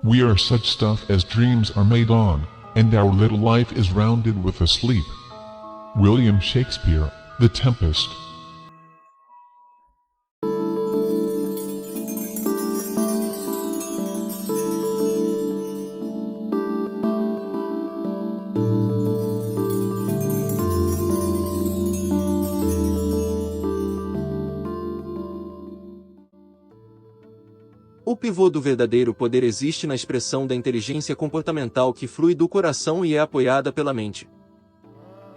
We are such stuff as dreams are made on, and our little life is rounded with a sleep. William Shakespeare, The Tempest. O pivô do verdadeiro poder existe na expressão da inteligência comportamental que flui do coração e é apoiada pela mente.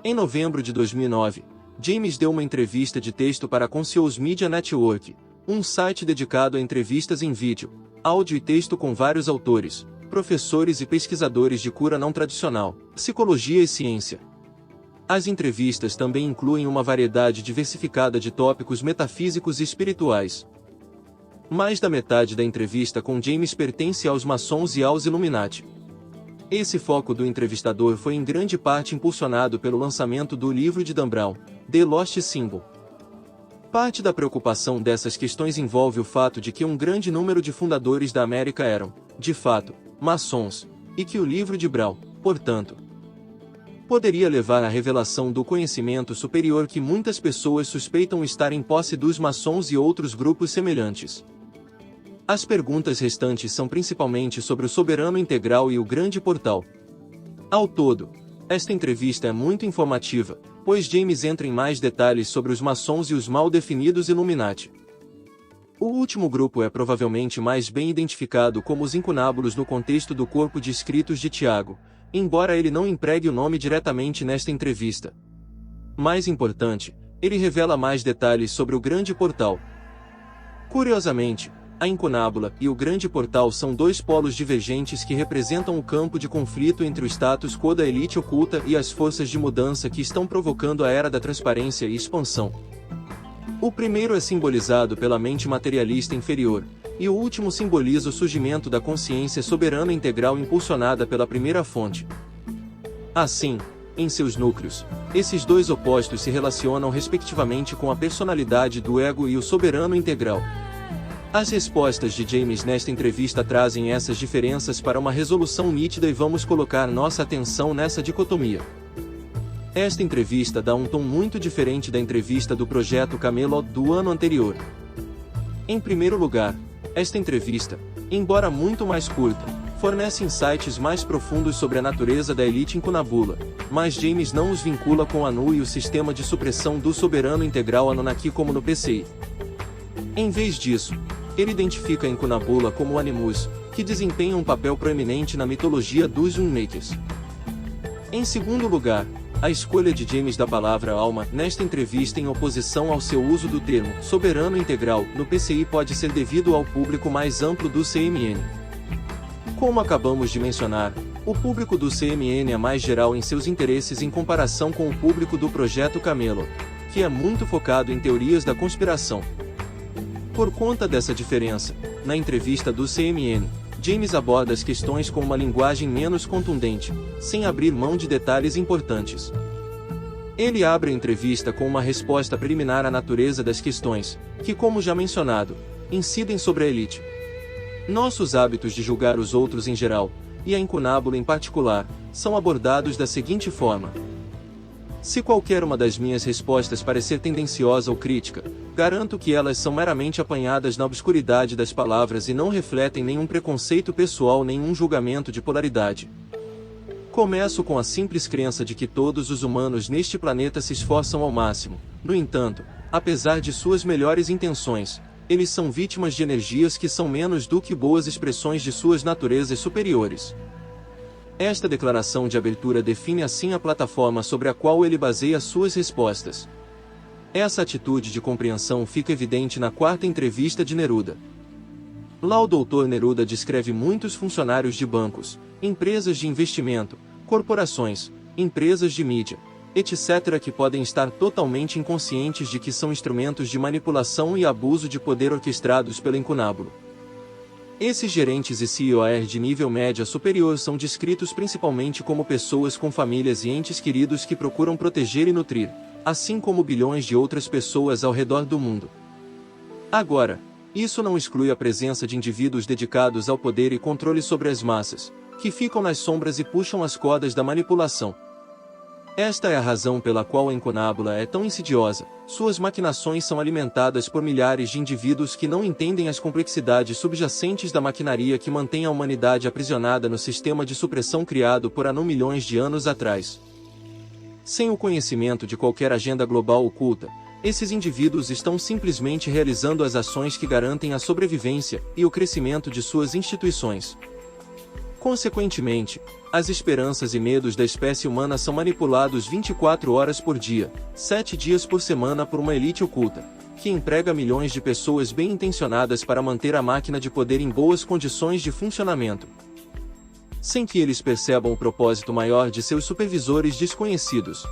Em novembro de 2009, James deu uma entrevista de texto para a Conscious Media Network, um site dedicado a entrevistas em vídeo, áudio e texto com vários autores, professores e pesquisadores de cura não tradicional, psicologia e ciência. As entrevistas também incluem uma variedade diversificada de tópicos metafísicos e espirituais. Mais da metade da entrevista com James pertence aos maçons e aos Illuminati. Esse foco do entrevistador foi em grande parte impulsionado pelo lançamento do livro de Dan Brown, The Lost Symbol. Parte da preocupação dessas questões envolve o fato de que um grande número de fundadores da América eram, de fato, maçons, e que o livro de Brown, portanto, poderia levar à revelação do conhecimento superior que muitas pessoas suspeitam estar em posse dos maçons e outros grupos semelhantes. As perguntas restantes são principalmente sobre o soberano integral e o grande portal. Ao todo, esta entrevista é muito informativa, pois James entra em mais detalhes sobre os maçons e os mal definidos Illuminati. O último grupo é provavelmente mais bem identificado como os incunábulos no contexto do corpo de escritos de Tiago, embora ele não empregue o nome diretamente nesta entrevista. Mais importante, ele revela mais detalhes sobre o grande portal. Curiosamente, a incunábula e o grande portal são dois polos divergentes que representam o campo de conflito entre o status quo da elite oculta e as forças de mudança que estão provocando a era da transparência e expansão. O primeiro é simbolizado pela mente materialista inferior, e o último simboliza o surgimento da consciência soberana integral impulsionada pela primeira fonte. Assim, em seus núcleos, esses dois opostos se relacionam respectivamente com a personalidade do ego e o soberano integral. As respostas de James nesta entrevista trazem essas diferenças para uma resolução nítida e vamos colocar nossa atenção nessa dicotomia. Esta entrevista dá um tom muito diferente da entrevista do Projeto Camelot do ano anterior. Em primeiro lugar, esta entrevista, embora muito mais curta, fornece insights mais profundos sobre a natureza da elite incunabula, mas James não os vincula com Anu e o sistema de supressão do soberano integral Anunnaki como no PCI. Em vez disso, ele identifica a incunabula como o Animus, que desempenha um papel proeminente na mitologia dos Unmakers. Em segundo lugar, a escolha de James da palavra alma nesta entrevista em oposição ao seu uso do termo soberano integral no PCI pode ser devido ao público mais amplo do CMN. Como acabamos de mencionar, o público do CMN é mais geral em seus interesses em comparação com o público do Projeto Camelot, que é muito focado em teorias da conspiração. Por conta dessa diferença, na entrevista do CMN, James aborda as questões com uma linguagem menos contundente, sem abrir mão de detalhes importantes. Ele abre a entrevista com uma resposta preliminar à natureza das questões, que, como já mencionado, incidem sobre a elite. Nossos hábitos de julgar os outros em geral, e a incunábula em particular, são abordados da seguinte forma. Se qualquer uma das minhas respostas parecer tendenciosa ou crítica, garanto que elas são meramente apanhadas na obscuridade das palavras e não refletem nenhum preconceito pessoal nem um julgamento de polaridade. Começo com a simples crença de que todos os humanos neste planeta se esforçam ao máximo. No entanto, apesar de suas melhores intenções, eles são vítimas de energias que são menos do que boas expressões de suas naturezas superiores. Esta declaração de abertura define assim a plataforma sobre a qual ele baseia suas respostas. Essa atitude de compreensão fica evidente na quarta entrevista de Neruda. Lá o Dr. Neruda descreve muitos funcionários de bancos, empresas de investimento, corporações, empresas de mídia, etc. que podem estar totalmente inconscientes de que são instrumentos de manipulação e abuso de poder orquestrados pelo incunábulo. Esses gerentes e CEOs de nível média superior são descritos principalmente como pessoas com famílias e entes queridos que procuram proteger e nutrir, assim como bilhões de outras pessoas ao redor do mundo. Agora, Isso não exclui a presença de indivíduos dedicados ao poder e controle sobre as massas, que ficam nas sombras e puxam as cordas da manipulação. Esta é a razão pela qual a inconábula é tão insidiosa. Suas maquinações são alimentadas por milhares de indivíduos que não entendem as complexidades subjacentes da maquinaria que mantém a humanidade aprisionada no sistema de supressão criado por Anu milhões de anos atrás. Sem o conhecimento de qualquer agenda global oculta, esses indivíduos estão simplesmente realizando as ações que garantem a sobrevivência e o crescimento de suas instituições. Consequentemente, as esperanças e medos da espécie humana são manipulados 24 horas por dia, 7 dias por semana por uma elite oculta, que emprega milhões de pessoas bem-intencionadas para manter a máquina de poder em boas condições de funcionamento, sem que eles percebam o propósito maior de seus supervisores desconhecidos.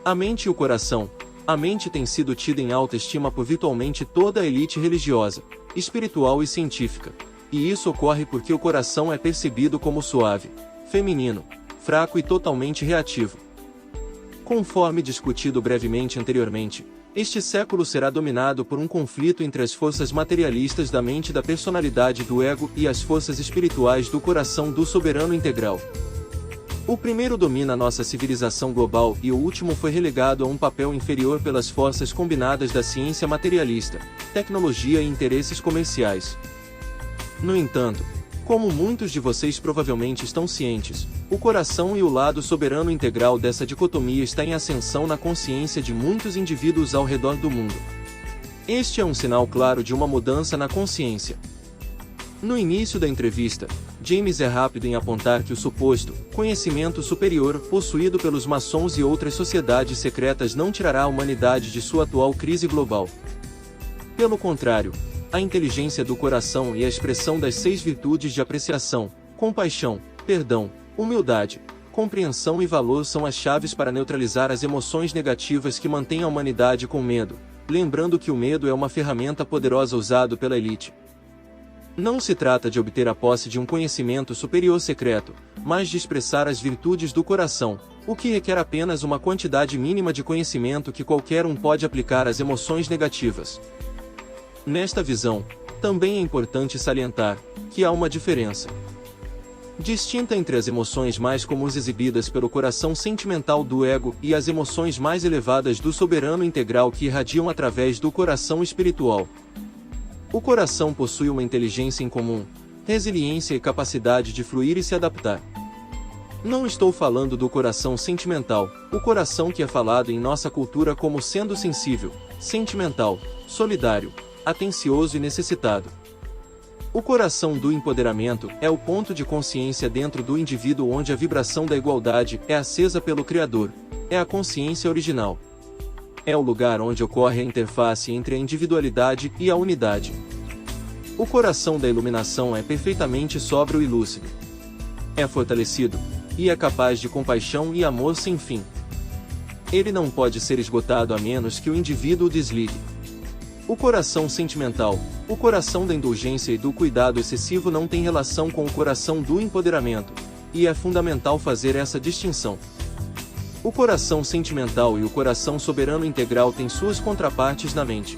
A mente e o coração. A mente tem sido tida em alta estima por virtualmente toda a elite religiosa, espiritual e científica. E isso ocorre porque o coração é percebido como suave, feminino, fraco e totalmente reativo. Conforme discutido brevemente anteriormente, este século será dominado por um conflito entre as forças materialistas da mente da personalidade do ego e as forças espirituais do coração do soberano integral. O primeiro domina nossa civilização global e o último foi relegado a um papel inferior pelas forças combinadas da ciência materialista, tecnologia e interesses comerciais. No entanto, como muitos de vocês provavelmente estão cientes, o coração e o lado soberano integral dessa dicotomia está em ascensão na consciência de muitos indivíduos ao redor do mundo. Este é um sinal claro de uma mudança na consciência. No início da entrevista, James é rápido em apontar que o suposto conhecimento superior possuído pelos maçons e outras sociedades secretas não tirará a humanidade de sua atual crise global. Pelo contrário, a inteligência do coração e a expressão das 6 virtudes de apreciação, compaixão, perdão, humildade, compreensão e valor são as chaves para neutralizar as emoções negativas que mantêm a humanidade com medo, lembrando que o medo é uma ferramenta poderosa usada pela elite. Não se trata de obter a posse de um conhecimento superior secreto, mas de expressar as virtudes do coração, o que requer apenas uma quantidade mínima de conhecimento que qualquer um pode aplicar às emoções negativas. Nesta visão, também é importante salientar que há uma diferença distinta entre as emoções mais comuns exibidas pelo coração sentimental do ego e as emoções mais elevadas do soberano integral que irradiam através do coração espiritual. O coração possui uma inteligência incomum, resiliência e capacidade de fluir e se adaptar. Não estou falando do coração sentimental, o coração que é falado em nossa cultura como sendo sensível, sentimental, solidário, atencioso e necessitado. O coração do empoderamento é o ponto de consciência dentro do indivíduo onde a vibração da igualdade é acesa pelo Criador, é a consciência original. É o lugar onde ocorre a interface entre a individualidade e a unidade. O coração da iluminação é perfeitamente sóbrio e lúcido. É fortalecido, e é capaz de compaixão e amor sem fim. Ele não pode ser esgotado a menos que o indivíduo o desligue. O coração sentimental, o coração da indulgência e do cuidado excessivo não tem relação com o coração do empoderamento, e é fundamental fazer essa distinção. O coração sentimental e o coração soberano integral têm suas contrapartes na mente.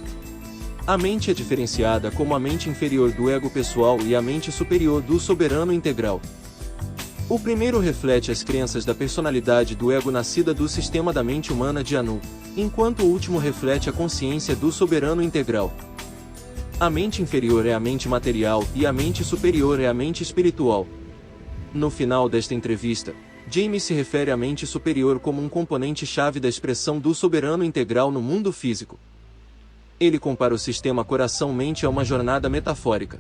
A mente é diferenciada como a mente inferior do ego pessoal e a mente superior do soberano integral. O primeiro reflete as crenças da personalidade do ego nascida do sistema da mente humana de Anu, enquanto o último reflete a consciência do soberano integral. A mente inferior é a mente material e a mente superior é a mente espiritual. No final desta entrevista, James se refere à mente superior como um componente-chave da expressão do soberano integral no mundo físico. Ele compara o sistema coração-mente a uma jornada metafórica.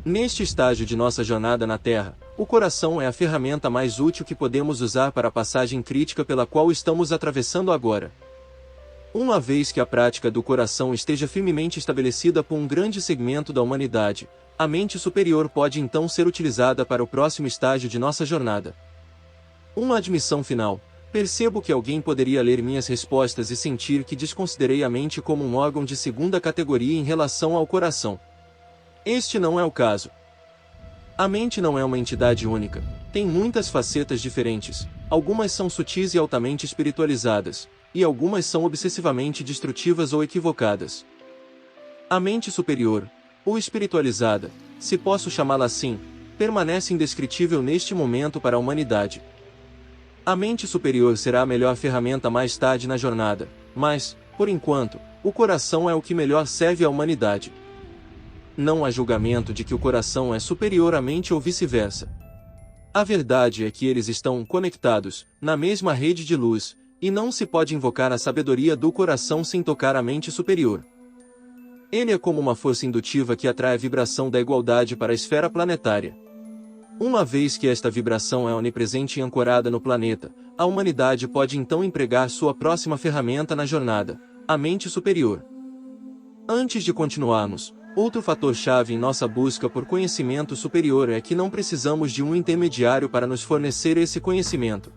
Neste estágio de nossa jornada na Terra, o coração é a ferramenta mais útil que podemos usar para a passagem crítica pela qual estamos atravessando agora. Uma vez que a prática do coração esteja firmemente estabelecida por um grande segmento da humanidade, a mente superior pode então ser utilizada para o próximo estágio de nossa jornada. Uma admissão final. Percebo que alguém poderia ler minhas respostas e sentir que desconsiderei a mente como um órgão de segunda categoria em relação ao coração. Este não é o caso. A mente não é uma entidade única, tem muitas facetas diferentes, algumas são sutis e altamente espiritualizadas, e algumas são obsessivamente destrutivas ou equivocadas. A mente superior, ou espiritualizada, se posso chamá-la assim, permanece indescritível neste momento para a humanidade. A mente superior será a melhor ferramenta mais tarde na jornada, mas, por enquanto, o coração é o que melhor serve à humanidade. Não há julgamento de que o coração é superior à mente ou vice-versa. A verdade é que eles estão conectados, na mesma rede de luz, e não se pode invocar a sabedoria do coração sem tocar a mente superior. Ele é como uma força indutiva que atrai a vibração da igualdade para a esfera planetária. Uma vez que esta vibração é onipresente e ancorada no planeta, a humanidade pode então empregar sua próxima ferramenta na jornada, a mente superior. Antes de continuarmos, outro fator-chave em nossa busca por conhecimento superior é que não precisamos de um intermediário para nos fornecer esse conhecimento.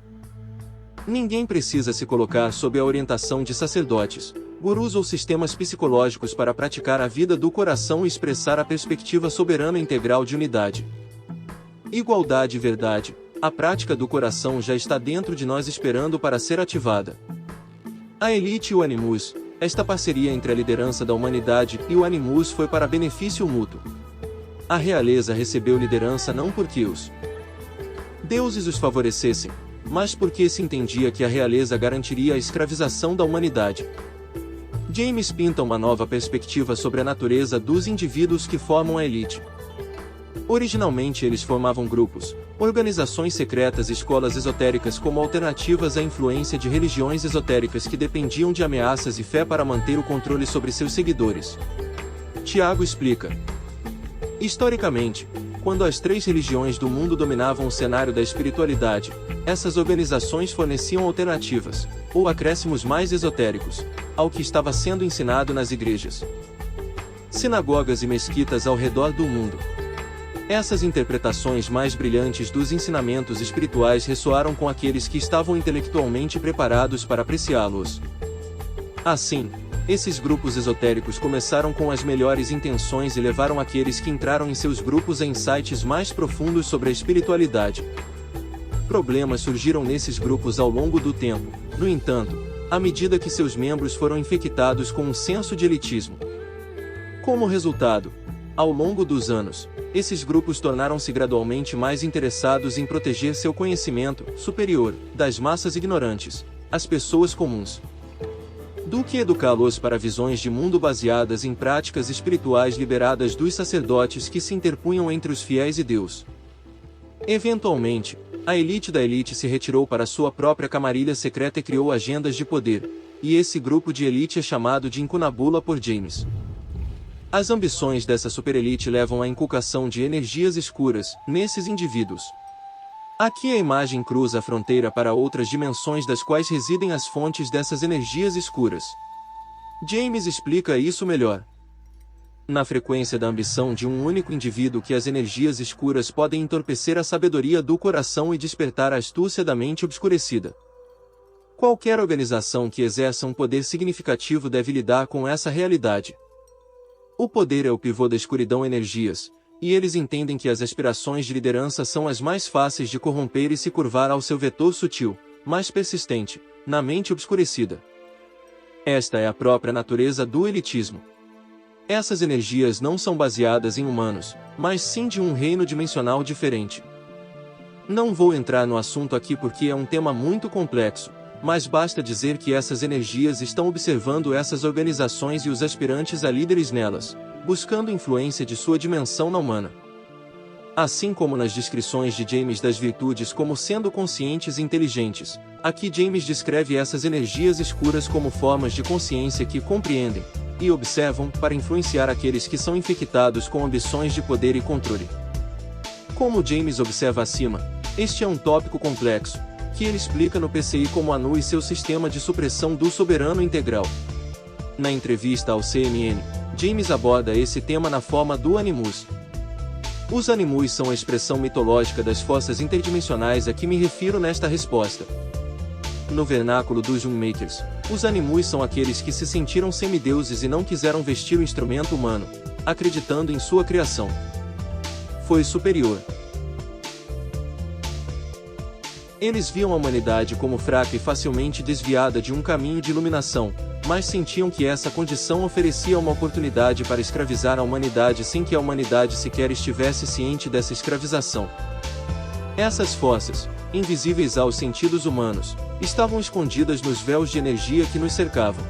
Ninguém precisa se colocar sob a orientação de sacerdotes, gurus ou sistemas psicológicos para praticar a vida do coração e expressar a perspectiva soberana integral de unidade. Igualdade e verdade, a prática do coração já está dentro de nós esperando para ser ativada. A elite e o Animus, esta parceria entre a liderança da humanidade e o Animus foi para benefício mútuo. A realeza recebeu liderança não porque os deuses os favorecessem, mas porque se entendia que a realeza garantiria a escravização da humanidade. James pinta uma nova perspectiva sobre a natureza dos indivíduos que formam a elite. Originalmente eles formavam grupos, organizações secretas e escolas esotéricas como alternativas à influência de religiões esotéricas que dependiam de ameaças e fé para manter o controle sobre seus seguidores. Tiago explica. Historicamente, quando as três religiões do mundo dominavam o cenário da espiritualidade, essas organizações forneciam alternativas, ou acréscimos mais esotéricos, ao que estava sendo ensinado nas igrejas, sinagogas e mesquitas ao redor do mundo. Essas interpretações mais brilhantes dos ensinamentos espirituais ressoaram com aqueles que estavam intelectualmente preparados para apreciá-los. Assim, esses grupos esotéricos começaram com as melhores intenções e levaram aqueles que entraram em seus grupos a insights mais profundos sobre a espiritualidade. Problemas surgiram nesses grupos ao longo do tempo, no entanto, à medida que seus membros foram infectados com um senso de elitismo. Como resultado, ao longo dos anos, esses grupos tornaram-se gradualmente mais interessados em proteger seu conhecimento superior das massas ignorantes, as pessoas comuns, do que educá-los para visões de mundo baseadas em práticas espirituais liberadas dos sacerdotes que se interpunham entre os fiéis e Deus. Eventualmente, a elite da elite se retirou para sua própria camarilha secreta e criou agendas de poder, e esse grupo de elite é chamado de incunabula por James. As ambições dessa superelite levam à inculcação de energias escuras nesses indivíduos. Aqui a imagem cruza a fronteira para outras dimensões das quais residem as fontes dessas energias escuras. James explica isso melhor. Na frequência da ambição de um único indivíduo que as energias escuras podem entorpecer a sabedoria do coração e despertar a astúcia da mente obscurecida. Qualquer organização que exerça um poder significativo deve lidar com essa realidade. O poder é o pivô da escuridão energias, e eles entendem que as aspirações de liderança são as mais fáceis de corromper e se curvar ao seu vetor sutil, mais persistente, na mente obscurecida. Esta é a própria natureza do elitismo. Essas energias não são baseadas em humanos, mas sim de um reino dimensional diferente. Não vou entrar no assunto aqui porque é um tema muito complexo, mas basta dizer que essas energias estão observando essas organizações e os aspirantes a líderes nelas, buscando influência de sua dimensão na humana. Assim como nas descrições de James das virtudes como sendo conscientes e inteligentes, aqui James descreve essas energias escuras como formas de consciência que compreendem e observam para influenciar aqueles que são infectados com ambições de poder e controle. Como James observa acima, este é um tópico complexo, que ele explica no PCI como Anu e seu sistema de supressão do soberano integral. Na entrevista ao CNN, James aborda esse tema na forma do Animus. Os Animus são a expressão mitológica das forças interdimensionais a que me refiro nesta resposta. No vernáculo dos Jungmakers, os Animus são aqueles que se sentiram semideuses e não quiseram vestir o instrumento humano, acreditando em sua criação foi superior. Eles viam a humanidade como fraca e facilmente desviada de um caminho de iluminação, mas sentiam que essa condição oferecia uma oportunidade para escravizar a humanidade sem que a humanidade sequer estivesse ciente dessa escravização. Essas forças, invisíveis aos sentidos humanos, estavam escondidas nos véus de energia que nos cercavam.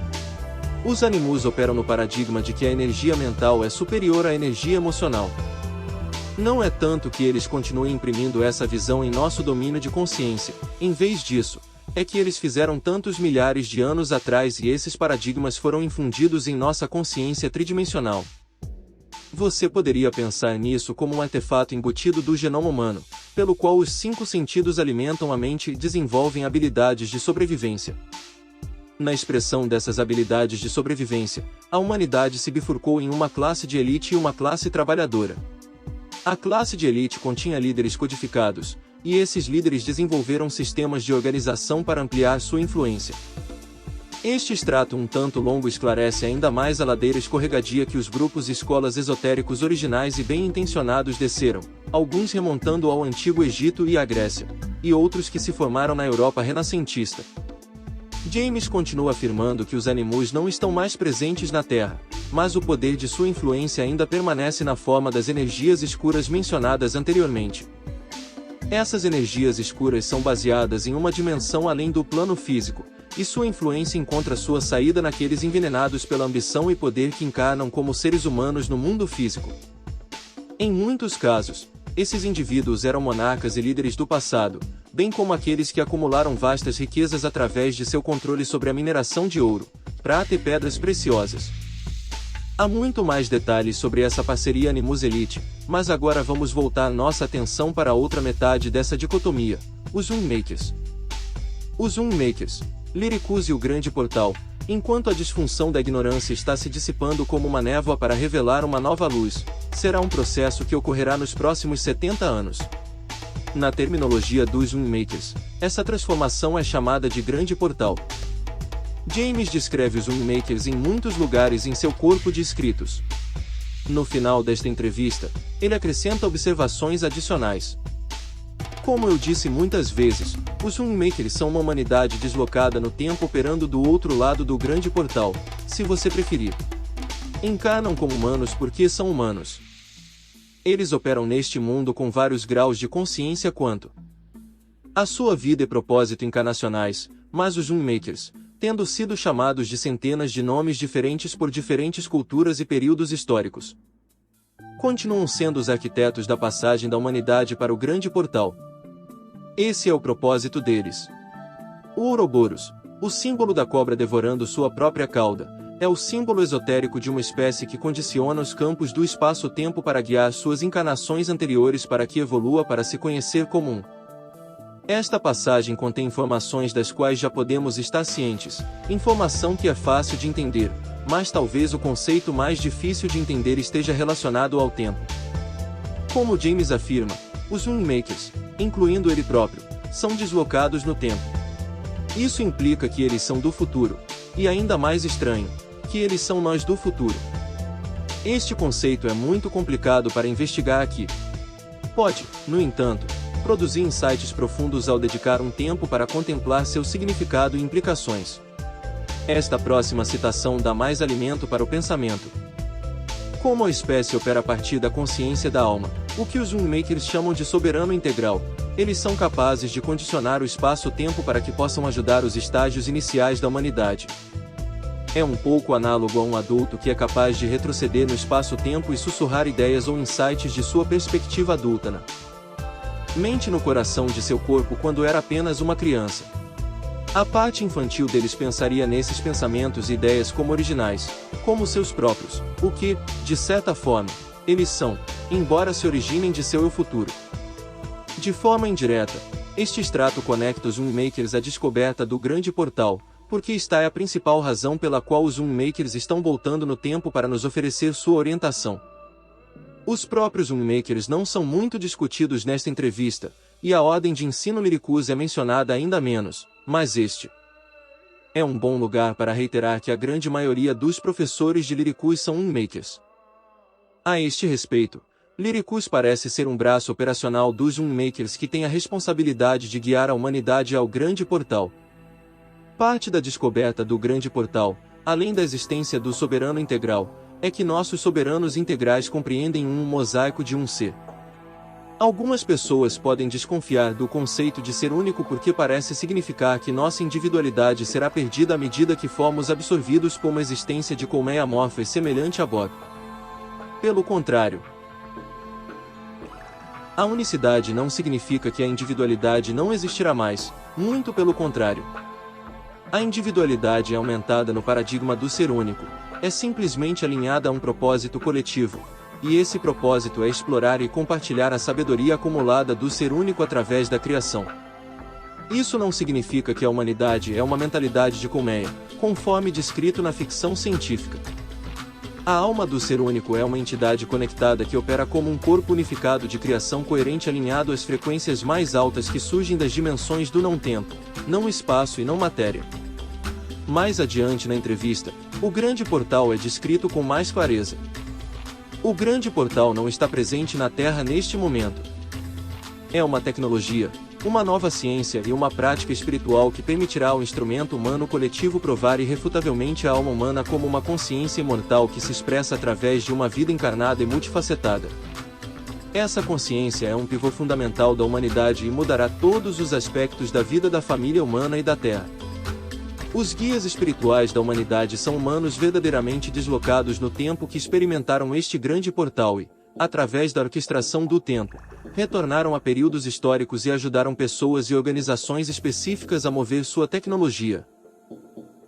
Os Animus operam no paradigma de que a energia mental é superior à energia emocional. Não é tanto que eles continuem imprimindo essa visão em nosso domínio de consciência, em vez disso, é que eles fizeram tantos milhares de anos atrás e esses paradigmas foram infundidos em nossa consciência tridimensional. Você poderia pensar nisso como um artefato embutido do genoma humano, pelo qual os 5 sentidos alimentam a mente e desenvolvem habilidades de sobrevivência. Na expressão dessas habilidades de sobrevivência, a humanidade se bifurcou em uma classe de elite e uma classe trabalhadora. A classe de elite continha líderes codificados, e esses líderes desenvolveram sistemas de organização para ampliar sua influência. Este extrato um tanto longo esclarece ainda mais a ladeira escorregadia que os grupos e escolas esotéricos originais e bem-intencionados desceram, alguns remontando ao Antigo Egito e à Grécia, e outros que se formaram na Europa renascentista. James continua afirmando que os Animus não estão mais presentes na Terra, mas o poder de sua influência ainda permanece na forma das energias escuras mencionadas anteriormente. Essas energias escuras são baseadas em uma dimensão além do plano físico, e sua influência encontra sua saída naqueles envenenados pela ambição e poder que encarnam como seres humanos no mundo físico. Em muitos casos, esses indivíduos eram monarcas e líderes do passado, bem como aqueles que acumularam vastas riquezas através de seu controle sobre a mineração de ouro, prata e pedras preciosas. Há muito mais detalhes sobre essa parceria Animus-Elite, mas agora vamos voltar nossa atenção para a outra metade dessa dicotomia, os Unmakers. Os Unmakers, Lyricus e o Grande Portal, enquanto a disfunção da ignorância está se dissipando como uma névoa para revelar uma nova luz, será um processo que ocorrerá nos próximos 70 anos. Na terminologia dos Unmakers, essa transformação é chamada de Grande Portal. James descreve os Unmakers em muitos lugares em seu corpo de escritos. No final desta entrevista, ele acrescenta observações adicionais. Como eu disse muitas vezes, os Unmakers são uma humanidade deslocada no tempo operando do outro lado do Grande Portal, se você preferir. Encarnam como humanos porque são humanos. Eles operam neste mundo com vários graus de consciência quanto à sua vida e propósito encarnacionais, mas os Unmakers, tendo sido chamados de centenas de nomes diferentes por diferentes culturas e períodos históricos, continuam sendo os arquitetos da passagem da humanidade para o Grande Portal. Esse é o propósito deles. O Ouroboros, o símbolo da cobra devorando sua própria cauda, é o símbolo esotérico de uma espécie que condiciona os campos do espaço-tempo para guiar suas encarnações anteriores para que evolua para se conhecer como um. Esta passagem contém informações das quais já podemos estar cientes, informação que é fácil de entender, mas talvez o conceito mais difícil de entender esteja relacionado ao tempo. Como James afirma, os Unmakers, incluindo ele próprio, são deslocados no tempo. Isso implica que eles são do futuro, e ainda mais estranho, que eles são nós do futuro. Este conceito é muito complicado para investigar aqui. Pode, no entanto, produzir insights profundos ao dedicar um tempo para contemplar seu significado e implicações. Esta próxima citação dá mais alimento para o pensamento. Como a espécie opera a partir da consciência da alma, o que os Unmakers chamam de soberano integral, eles são capazes de condicionar o espaço-tempo para que possam ajudar os estágios iniciais da humanidade. É um pouco análogo a um adulto que é capaz de retroceder no espaço-tempo e sussurrar ideias ou insights de sua perspectiva adulta na mente no coração de seu corpo quando era apenas uma criança. A parte infantil deles pensaria nesses pensamentos e ideias como originais, como seus próprios, o que, de certa forma, eles são, embora se originem de seu eu futuro. De forma indireta, este extrato conecta os Unmakers à descoberta do Grande Portal, porque esta é a principal razão pela qual os Unmakers estão voltando no tempo para nos oferecer sua orientação. Os próprios Unmakers não são muito discutidos nesta entrevista, e a ordem de ensino Lyricus é mencionada ainda menos, mas este é um bom lugar para reiterar que a grande maioria dos professores de Lyricus são Unmakers. A este respeito, Lyricus parece ser um braço operacional dos Unmakers que tem a responsabilidade de guiar a humanidade ao Grande Portal. Parte da descoberta do Grande Portal, além da existência do soberano integral, é que nossos soberanos integrais compreendem um mosaico de um ser. Algumas pessoas podem desconfiar do conceito de ser único porque parece significar que nossa individualidade será perdida à medida que formos absorvidos por uma existência de colmeia amorfa e semelhante a Bob. Pelo contrário, a unicidade não significa que a individualidade não existirá mais, muito pelo contrário. A individualidade é aumentada no paradigma do ser único, é simplesmente alinhada a um propósito coletivo, e esse propósito é explorar e compartilhar a sabedoria acumulada do ser único através da criação. Isso não significa que a humanidade é uma mentalidade de colmeia, conforme descrito na ficção científica. A alma do ser único é uma entidade conectada que opera como um corpo unificado de criação coerente alinhado às frequências mais altas que surgem das dimensões do não-tempo, não-espaço e não-matéria. Mais adiante na entrevista, o Grande Portal é descrito com mais clareza. O Grande Portal não está presente na Terra neste momento. É uma tecnologia, uma nova ciência e uma prática espiritual que permitirá ao instrumento humano coletivo provar irrefutavelmente a alma humana como uma consciência imortal que se expressa através de uma vida encarnada e multifacetada. Essa consciência é um pivô fundamental da humanidade e mudará todos os aspectos da vida da família humana e da Terra. Os guias espirituais da humanidade são humanos verdadeiramente deslocados no tempo que experimentaram este grande portal e, através da orquestração do tempo, retornaram a períodos históricos e ajudaram pessoas e organizações específicas a mover sua tecnologia,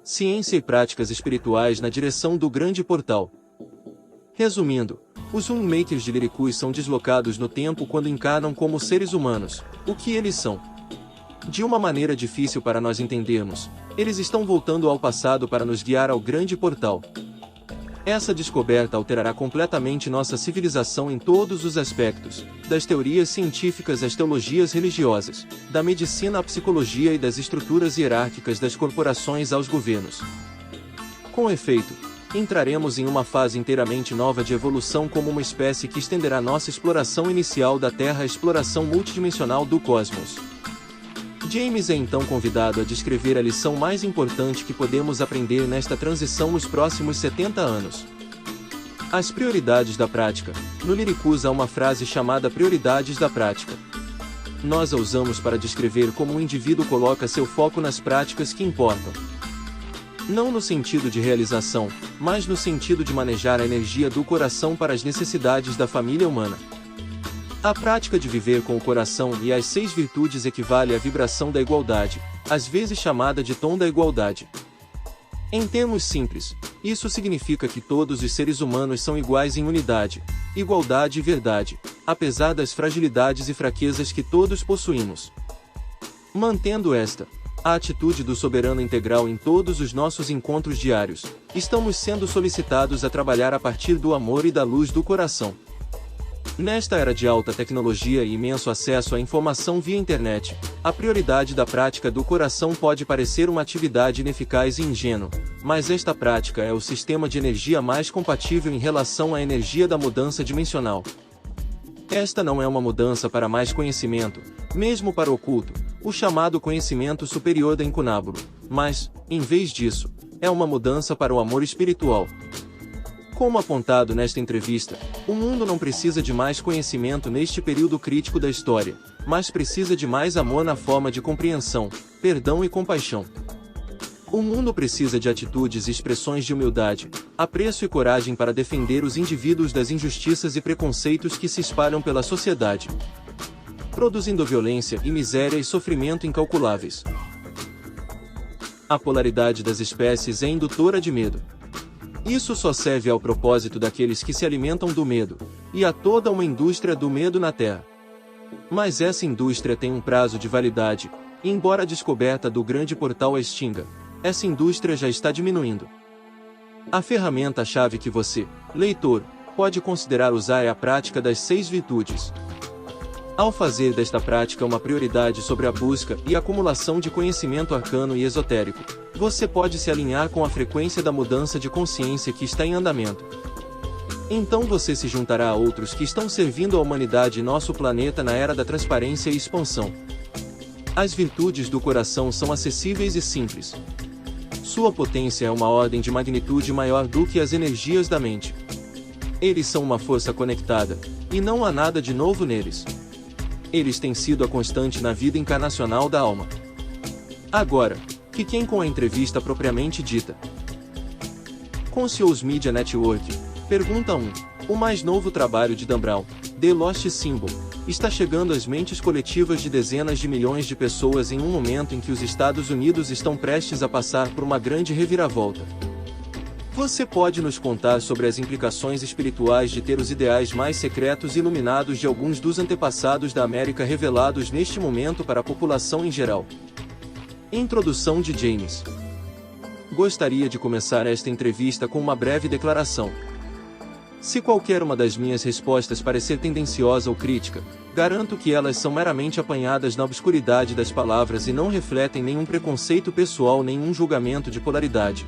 ciência e práticas espirituais na direção do Grande Portal. Resumindo, os Unmakers de Lyricus são deslocados no tempo quando encarnam como seres humanos, o que eles são. De uma maneira difícil para nós entendermos, eles estão voltando ao passado para nos guiar ao Grande Portal. Essa descoberta alterará completamente nossa civilização em todos os aspectos, das teorias científicas às teologias religiosas, da medicina à psicologia e das estruturas hierárquicas das corporações aos governos. Com efeito, entraremos em uma fase inteiramente nova de evolução como uma espécie que estenderá nossa exploração inicial da Terra à exploração multidimensional do cosmos. James é então convidado a descrever a lição mais importante que podemos aprender nesta transição nos próximos 70 anos. As prioridades da prática. No Lyricus há uma frase chamada prioridades da prática. Nós a usamos para descrever como um indivíduo coloca seu foco nas práticas que importam. Não no sentido de realização, mas no sentido de manejar a energia do coração para as necessidades da família humana. A prática de viver com o coração e as 6 virtudes equivale à vibração da igualdade, às vezes chamada de tom da igualdade. Em termos simples, isso significa que todos os seres humanos são iguais em unidade, igualdade e verdade, apesar das fragilidades e fraquezas que todos possuímos. Mantendo a atitude do soberano integral em todos os nossos encontros diários, estamos sendo solicitados a trabalhar a partir do amor e da luz do coração. Nesta era de alta tecnologia e imenso acesso à informação via internet, a prioridade da prática do coração pode parecer uma atividade ineficaz e ingênua, mas esta prática é o sistema de energia mais compatível em relação à energia da mudança dimensional. Esta não é uma mudança para mais conhecimento, mesmo para o oculto, o chamado conhecimento superior da incunábulo, mas, em vez disso, é uma mudança para o amor espiritual. Como apontado nesta entrevista, o mundo não precisa de mais conhecimento neste período crítico da história, mas precisa de mais amor na forma de compreensão, perdão e compaixão. O mundo precisa de atitudes e expressões de humildade, apreço e coragem para defender os indivíduos das injustiças e preconceitos que se espalham pela sociedade, produzindo violência e miséria e sofrimento incalculáveis. A polaridade das espécies é indutora de medo. Isso só serve ao propósito daqueles que se alimentam do medo, e há toda uma indústria do medo na Terra. Mas essa indústria tem um prazo de validade, e embora a descoberta do Grande Portal a extinga, essa indústria já está diminuindo. A ferramenta-chave que você, leitor, pode considerar usar é a prática das 6 virtudes. Ao fazer desta prática uma prioridade sobre a busca e acumulação de conhecimento arcano e esotérico, você pode se alinhar com a frequência da mudança de consciência que está em andamento. Então você se juntará a outros que estão servindo a humanidade e nosso planeta na era da transparência e expansão. As virtudes do coração são acessíveis e simples. Sua potência é uma ordem de magnitude maior do que as energias da mente. Eles são uma força conectada, e não há nada de novo neles. Eles têm sido a constante na vida encarnacional da alma. Agora, fiquem com a entrevista propriamente dita. Conscious Media Network, pergunta 1. O mais novo trabalho de Dan Brown, The Lost Symbol, está chegando às mentes coletivas de dezenas de milhões de pessoas em um momento em que os Estados Unidos estão prestes a passar por uma grande reviravolta. Você pode nos contar sobre as implicações espirituais de ter os ideais mais secretos e iluminados de alguns dos antepassados da América revelados neste momento para a população em geral? Introdução de James. Gostaria de começar esta entrevista com uma breve declaração. Se qualquer uma das minhas respostas parecer tendenciosa ou crítica, garanto que elas são meramente apanhadas na obscuridade das palavras e não refletem nenhum preconceito pessoal nem um julgamento de polaridade.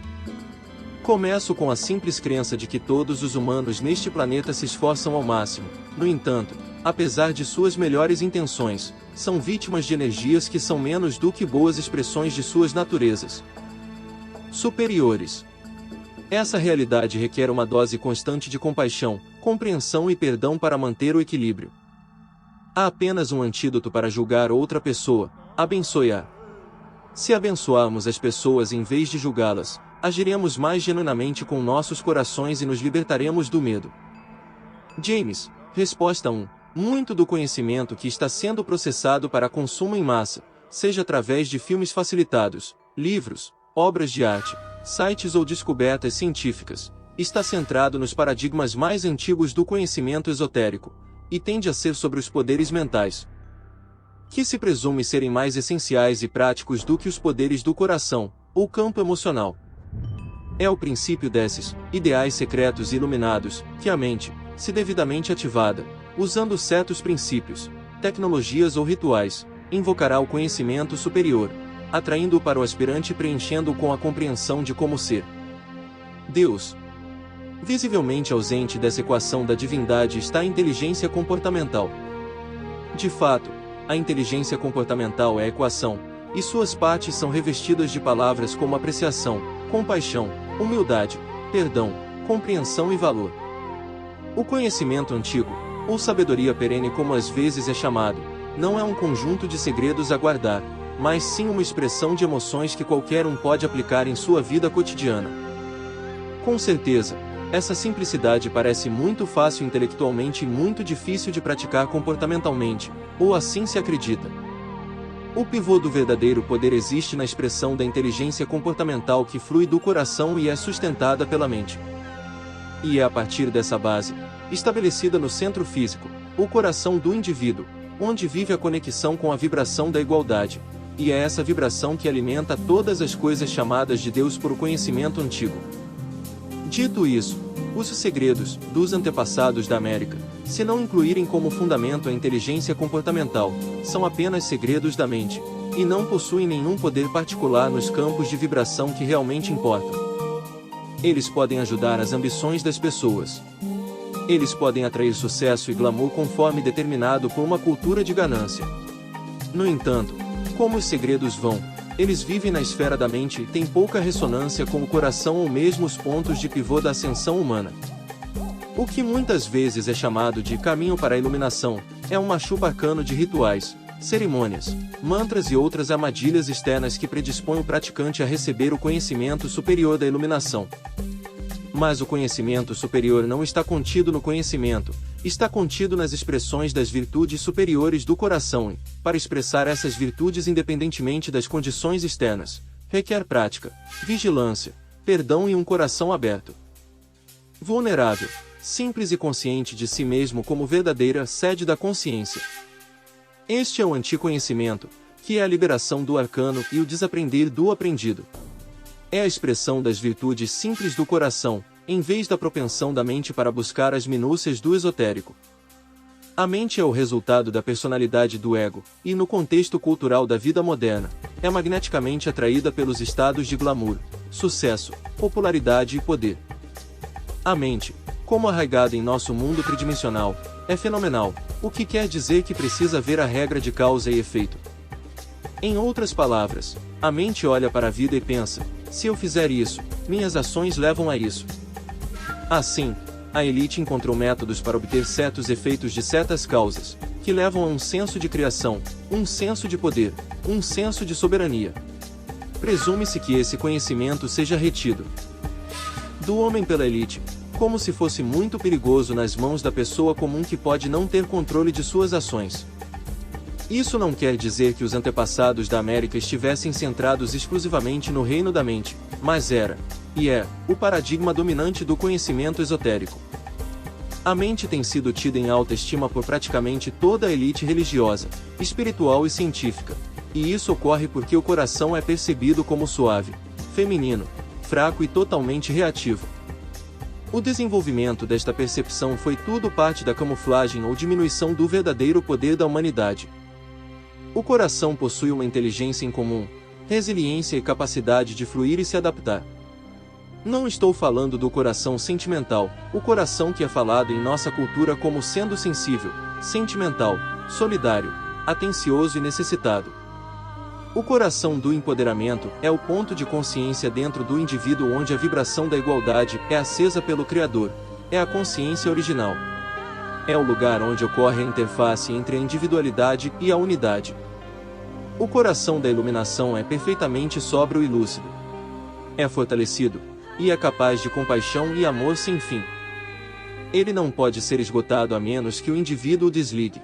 Começo com a simples crença de que todos os humanos neste planeta se esforçam ao máximo. No entanto, apesar de suas melhores intenções, são vítimas de energias que são menos do que boas expressões de suas naturezas superiores. Essa realidade requer uma dose constante de compaixão, compreensão e perdão para manter o equilíbrio. Há apenas um antídoto para julgar outra pessoa: abençoe-a. Se abençoarmos as pessoas em vez de julgá-las, agiremos mais genuinamente com nossos corações e nos libertaremos do medo. James, resposta 1. Muito do conhecimento que está sendo processado para consumo em massa, seja através de filmes facilitados, livros, obras de arte, sites ou descobertas científicas, está centrado nos paradigmas mais antigos do conhecimento esotérico, e tende a ser sobre os poderes mentais, que se presume serem mais essenciais e práticos do que os poderes do coração, ou campo emocional. É o princípio desses ideais secretos e iluminados que a mente, se devidamente ativada, usando certos princípios, tecnologias ou rituais, invocará o conhecimento superior, atraindo-o para o aspirante e preenchendo-o com a compreensão de como ser Deus. Visivelmente ausente dessa equação da divindade está a inteligência comportamental. De fato, a inteligência comportamental é a equação, e suas partes são revestidas de palavras como apreciação, compaixão, humildade, perdão, compreensão e valor. O conhecimento antigo, ou sabedoria perene como às vezes é chamado, não é um conjunto de segredos a guardar, mas sim uma expressão de emoções que qualquer um pode aplicar em sua vida cotidiana. Com certeza, essa simplicidade parece muito fácil intelectualmente e muito difícil de praticar comportamentalmente, ou assim se acredita. O pivô do verdadeiro poder existe na expressão da inteligência comportamental que flui do coração e é sustentada pela mente. E é a partir dessa base, estabelecida no centro físico, o coração do indivíduo, onde vive a conexão com a vibração da igualdade, e é essa vibração que alimenta todas as coisas chamadas de Deus por o conhecimento antigo. Dito isso, os segredos dos antepassados da América, se não incluírem como fundamento a inteligência comportamental, são apenas segredos da mente, e não possuem nenhum poder particular nos campos de vibração que realmente importam. Eles podem ajudar as ambições das pessoas. Eles podem atrair sucesso e glamour conforme determinado por uma cultura de ganância. No entanto, como os segredos vão, eles vivem na esfera da mente e têm pouca ressonância com o coração ou mesmo os pontos de pivô da ascensão humana. O que muitas vezes é chamado de caminho para a iluminação, é um machupa arcano de rituais, cerimônias, mantras e outras armadilhas externas que predispõem o praticante a receber o conhecimento superior da iluminação. Mas o conhecimento superior não está contido no conhecimento, está contido nas expressões das virtudes superiores do coração e, para expressar essas virtudes independentemente das condições externas, requer prática, vigilância, perdão e um coração aberto. Vulnerável, simples e consciente de si mesmo como verdadeira sede da consciência. Este é o anticonhecimento, que é a liberação do arcano e o desaprender do aprendido. É a expressão das virtudes simples do coração, em vez da propensão da mente para buscar as minúcias do esotérico. A mente é o resultado da personalidade do ego, e no contexto cultural da vida moderna, é magneticamente atraída pelos estados de glamour, sucesso, popularidade e poder. A mente, como arraigado em nosso mundo tridimensional, é fenomenal, o que quer dizer que precisa haver a regra de causa e efeito. Em outras palavras, a mente olha para a vida e pensa: se eu fizer isso, minhas ações levam a isso. Assim, a elite encontrou métodos para obter certos efeitos de certas causas, que levam a um senso de criação, um senso de poder, um senso de soberania. Presume-se que esse conhecimento seja retido do homem pela elite, como se fosse muito perigoso nas mãos da pessoa comum que pode não ter controle de suas ações. Isso não quer dizer que os antepassados da América estivessem centrados exclusivamente no reino da mente, mas era, e é, o paradigma dominante do conhecimento esotérico. A mente tem sido tida em alta estima por praticamente toda a elite religiosa, espiritual e científica, e isso ocorre porque o coração é percebido como suave, feminino, fraco e totalmente reativo. O desenvolvimento desta percepção foi tudo parte da camuflagem ou diminuição do verdadeiro poder da humanidade. O coração possui uma inteligência em comum, resiliência e capacidade de fluir e se adaptar. Não estou falando do coração sentimental, o coração que é falado em nossa cultura como sendo sensível, sentimental, solidário, atencioso e necessitado. O coração do empoderamento é o ponto de consciência dentro do indivíduo onde a vibração da igualdade é acesa pelo Criador, é a consciência original. É o lugar onde ocorre a interface entre a individualidade e a unidade. O coração da iluminação é perfeitamente sóbrio e lúcido. É fortalecido, e é capaz de compaixão e amor sem fim. Ele não pode ser esgotado a menos que o indivíduo o desligue.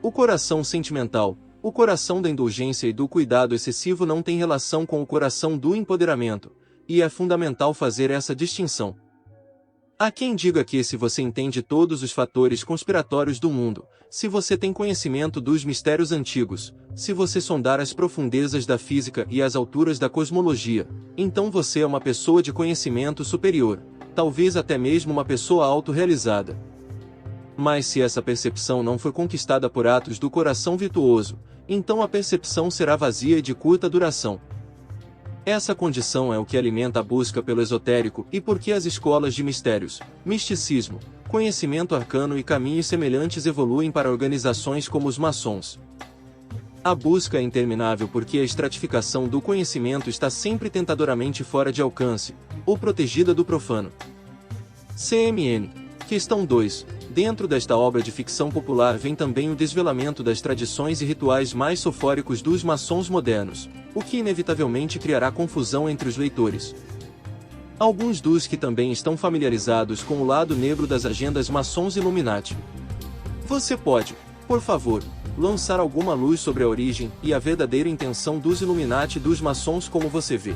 O coração sentimental, o coração da indulgência e do cuidado excessivo não tem relação com o coração do empoderamento, e é fundamental fazer essa distinção. Há quem diga que se você entende todos os fatores conspiratórios do mundo, se você tem conhecimento dos mistérios antigos, se você sondar as profundezas da física e as alturas da cosmologia, então você é uma pessoa de conhecimento superior, talvez até mesmo uma pessoa autorrealizada. Mas se essa percepção não for conquistada por atos do coração virtuoso, então a percepção será vazia e de curta duração. Essa condição é o que alimenta a busca pelo esotérico e por que as escolas de mistérios, misticismo, conhecimento arcano e caminhos semelhantes evoluem para organizações como os maçons. A busca é interminável porque a estratificação do conhecimento está sempre tentadoramente fora de alcance, ou protegida do profano. CMN. Questão 2. Dentro desta obra de ficção popular vem também o desvelamento das tradições e rituais mais sofóricos dos maçons modernos, o que inevitavelmente criará confusão entre os leitores. Alguns dos que também estão familiarizados com o lado negro das agendas maçons Illuminati. Você pode, por favor, lançar alguma luz sobre a origem e a verdadeira intenção dos Illuminati e dos maçons como você vê?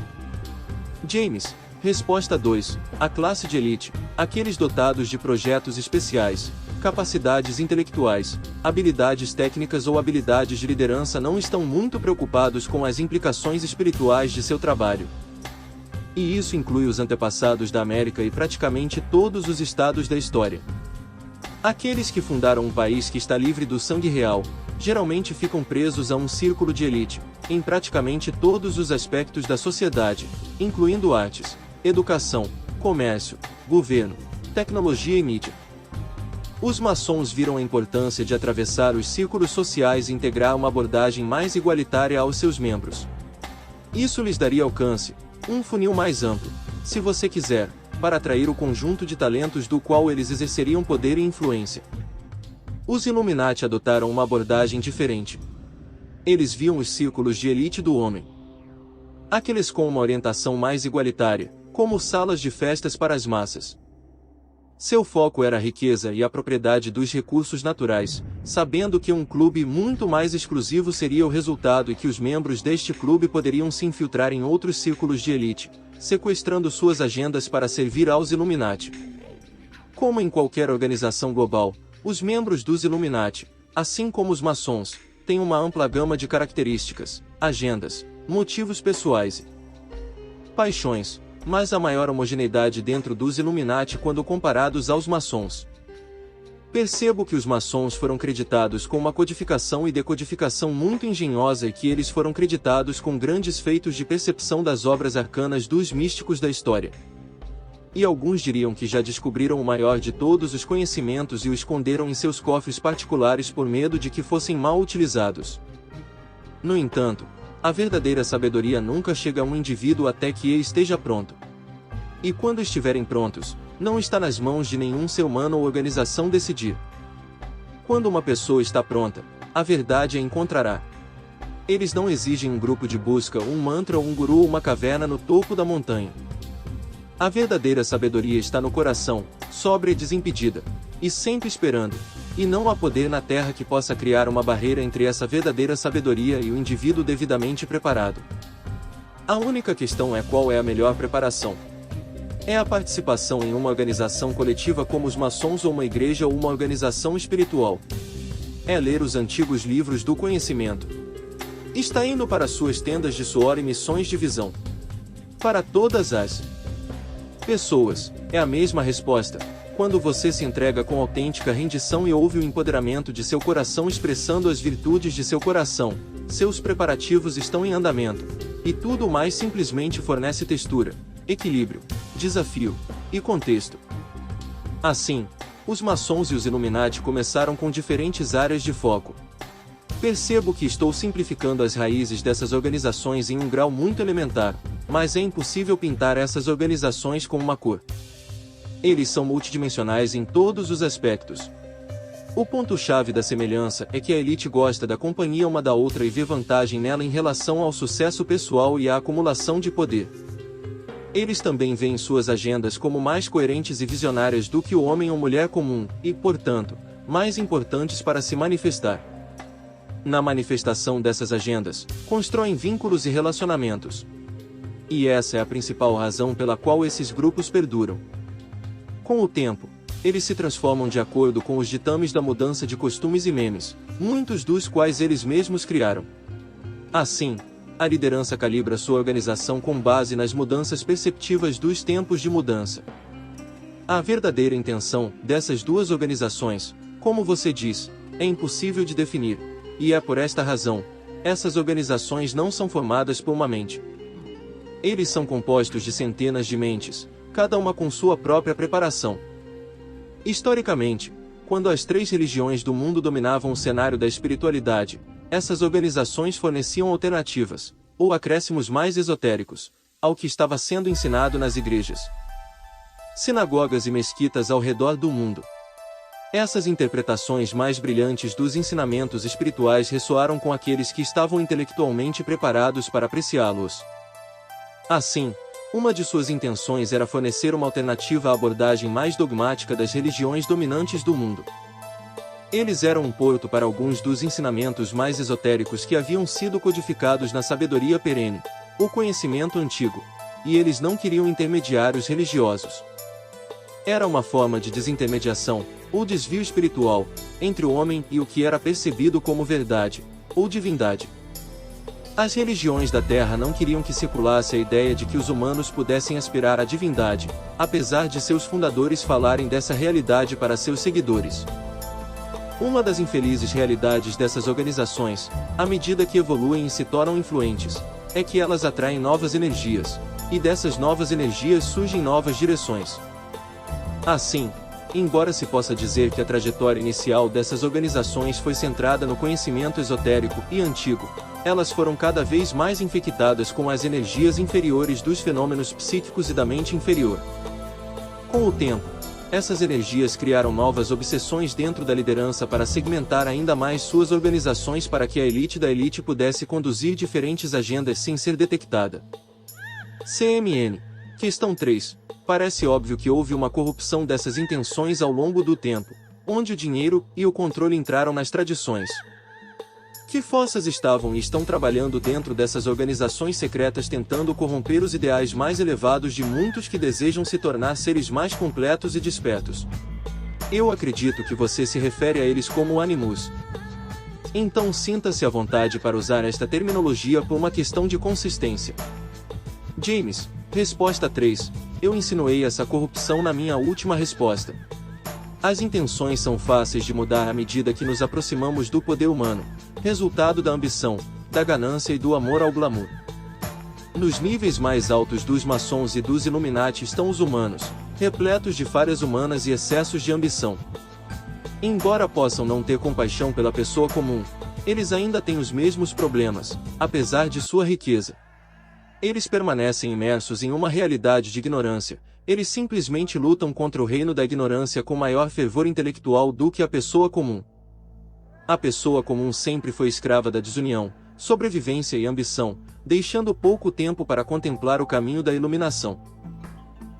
James. Resposta 2. A classe de elite, aqueles dotados de projetos especiais, capacidades intelectuais, habilidades técnicas ou habilidades de liderança não estão muito preocupados com as implicações espirituais de seu trabalho. E isso inclui os antepassados da América e praticamente todos os estados da história. Aqueles que fundaram um país que está livre do sangue real, geralmente ficam presos a um círculo de elite, em praticamente todos os aspectos da sociedade, incluindo artes, educação, comércio, governo, tecnologia e mídia. Os maçons viram a importância de atravessar os círculos sociais e integrar uma abordagem mais igualitária aos seus membros. Isso lhes daria alcance, um funil mais amplo, se você quiser, para atrair o conjunto de talentos do qual eles exerceriam poder e influência. Os Illuminati adotaram uma abordagem diferente. Eles viam os círculos de elite do homem, aqueles com uma orientação mais igualitária, como salas de festas para as massas. Seu foco era a riqueza e a propriedade dos recursos naturais, sabendo que um clube muito mais exclusivo seria o resultado e que os membros deste clube poderiam se infiltrar em outros círculos de elite, sequestrando suas agendas para servir aos Illuminati. Como em qualquer organização global, os membros dos Illuminati, assim como os maçons, têm uma ampla gama de características, agendas, motivos pessoais e paixões, mas há maior homogeneidade dentro dos Illuminati quando comparados aos maçons. Percebo que os maçons foram creditados com uma codificação e decodificação muito engenhosa e que eles foram creditados com grandes feitos de percepção das obras arcanas dos místicos da história. E alguns diriam que já descobriram o maior de todos os conhecimentos e o esconderam em seus cofres particulares por medo de que fossem mal utilizados. No entanto, a verdadeira sabedoria nunca chega a um indivíduo até que ele esteja pronto. E quando estiverem prontos, não está nas mãos de nenhum ser humano ou organização decidir. Quando uma pessoa está pronta, a verdade a encontrará. Eles não exigem um grupo de busca, um mantra ou um guru ou uma caverna no topo da montanha. A verdadeira sabedoria está no coração, sóbria e desimpedida, e sempre esperando, e não há poder na Terra que possa criar uma barreira entre essa verdadeira sabedoria e o indivíduo devidamente preparado. A única questão é qual é a melhor preparação. É a participação em uma organização coletiva como os maçons ou uma igreja ou uma organização espiritual. É ler os antigos livros do conhecimento. Está indo para suas tendas de suor e missões de visão. Para todas as pessoas, é a mesma resposta. Quando você se entrega com autêntica rendição e ouve o empoderamento de seu coração expressando as virtudes de seu coração, seus preparativos estão em andamento, e tudo mais simplesmente fornece textura, equilíbrio, desafio e contexto. Assim, os maçons e os Illuminati começaram com diferentes áreas de foco. Percebo que estou simplificando as raízes dessas organizações em um grau muito elementar, mas é impossível pintar essas organizações com uma cor. Eles são multidimensionais em todos os aspectos. O ponto-chave da semelhança é que a elite gosta da companhia uma da outra e vê vantagem nela em relação ao sucesso pessoal e à acumulação de poder. Eles também veem suas agendas como mais coerentes e visionárias do que o homem ou mulher comum, e, portanto, mais importantes para se manifestar. Na manifestação dessas agendas, constroem vínculos e relacionamentos. E essa é a principal razão pela qual esses grupos perduram. Com o tempo, eles se transformam de acordo com os ditames da mudança de costumes e memes, muitos dos quais eles mesmos criaram. Assim, a liderança calibra sua organização com base nas mudanças perceptivas dos tempos de mudança. A verdadeira intenção dessas duas organizações, como você diz, é impossível de definir, e é por esta razão, essas organizações não são formadas por uma mente. Eles são compostos de centenas de mentes, cada uma com sua própria preparação. Historicamente, quando as três religiões do mundo dominavam o cenário da espiritualidade, essas organizações forneciam alternativas, ou acréscimos mais esotéricos, ao que estava sendo ensinado nas igrejas, sinagogas e mesquitas ao redor do mundo. Essas interpretações mais brilhantes dos ensinamentos espirituais ressoaram com aqueles que estavam intelectualmente preparados para apreciá-los. Assim, uma de suas intenções era fornecer uma alternativa à abordagem mais dogmática das religiões dominantes do mundo. Eles eram um porto para alguns dos ensinamentos mais esotéricos que haviam sido codificados na sabedoria perene, o conhecimento antigo, e eles não queriam intermediários religiosos. Era uma forma de desintermediação, ou desvio espiritual, entre o homem e o que era percebido como verdade, ou divindade. As religiões da Terra não queriam que circulasse a ideia de que os humanos pudessem aspirar à divindade, apesar de seus fundadores falarem dessa realidade para seus seguidores. Uma das infelizes realidades dessas organizações, à medida que evoluem e se tornam influentes, é que elas atraem novas energias, e dessas novas energias surgem novas direções. Assim, embora se possa dizer que a trajetória inicial dessas organizações foi centrada no conhecimento esotérico e antigo, elas foram cada vez mais infectadas com as energias inferiores dos fenômenos psíquicos e da mente inferior. Com o tempo, essas energias criaram novas obsessões dentro da liderança para segmentar ainda mais suas organizações para que a elite da elite pudesse conduzir diferentes agendas sem ser detectada. CMN. Questão 3. Parece óbvio que houve uma corrupção dessas intenções ao longo do tempo, onde o dinheiro e o controle entraram nas tradições. Que forças estavam e estão trabalhando dentro dessas organizações secretas tentando corromper os ideais mais elevados de muitos que desejam se tornar seres mais completos e despertos? Eu acredito que você se refere a eles como Animus. Então sinta-se à vontade para usar esta terminologia por uma questão de consistência. James. Resposta 3. Eu insinuei essa corrupção na minha última resposta. As intenções são fáceis de mudar à medida que nos aproximamos do poder humano, resultado da ambição, da ganância e do amor ao glamour. Nos níveis mais altos dos maçons e dos Illuminati estão os humanos, repletos de falhas humanas e excessos de ambição. Embora possam não ter compaixão pela pessoa comum, eles ainda têm os mesmos problemas, apesar de sua riqueza. Eles permanecem imersos em uma realidade de ignorância, eles simplesmente lutam contra o reino da ignorância com maior fervor intelectual do que a pessoa comum. A pessoa comum sempre foi escrava da desunião, sobrevivência e ambição, deixando pouco tempo para contemplar o caminho da iluminação.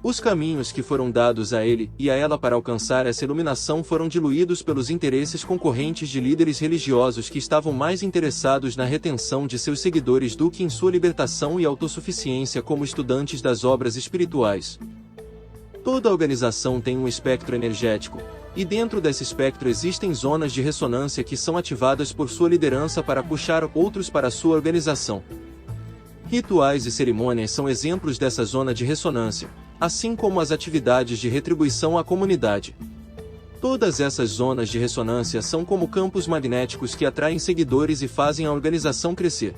Os caminhos que foram dados a ele e a ela para alcançar essa iluminação foram diluídos pelos interesses concorrentes de líderes religiosos que estavam mais interessados na retenção de seus seguidores do que em sua libertação e autossuficiência como estudantes das obras espirituais. Toda organização tem um espectro energético, e dentro desse espectro existem zonas de ressonância que são ativadas por sua liderança para puxar outros para sua organização. Rituais e cerimônias são exemplos dessa zona de ressonância, assim como as atividades de retribuição à comunidade. Todas essas zonas de ressonância são como campos magnéticos que atraem seguidores e fazem a organização crescer.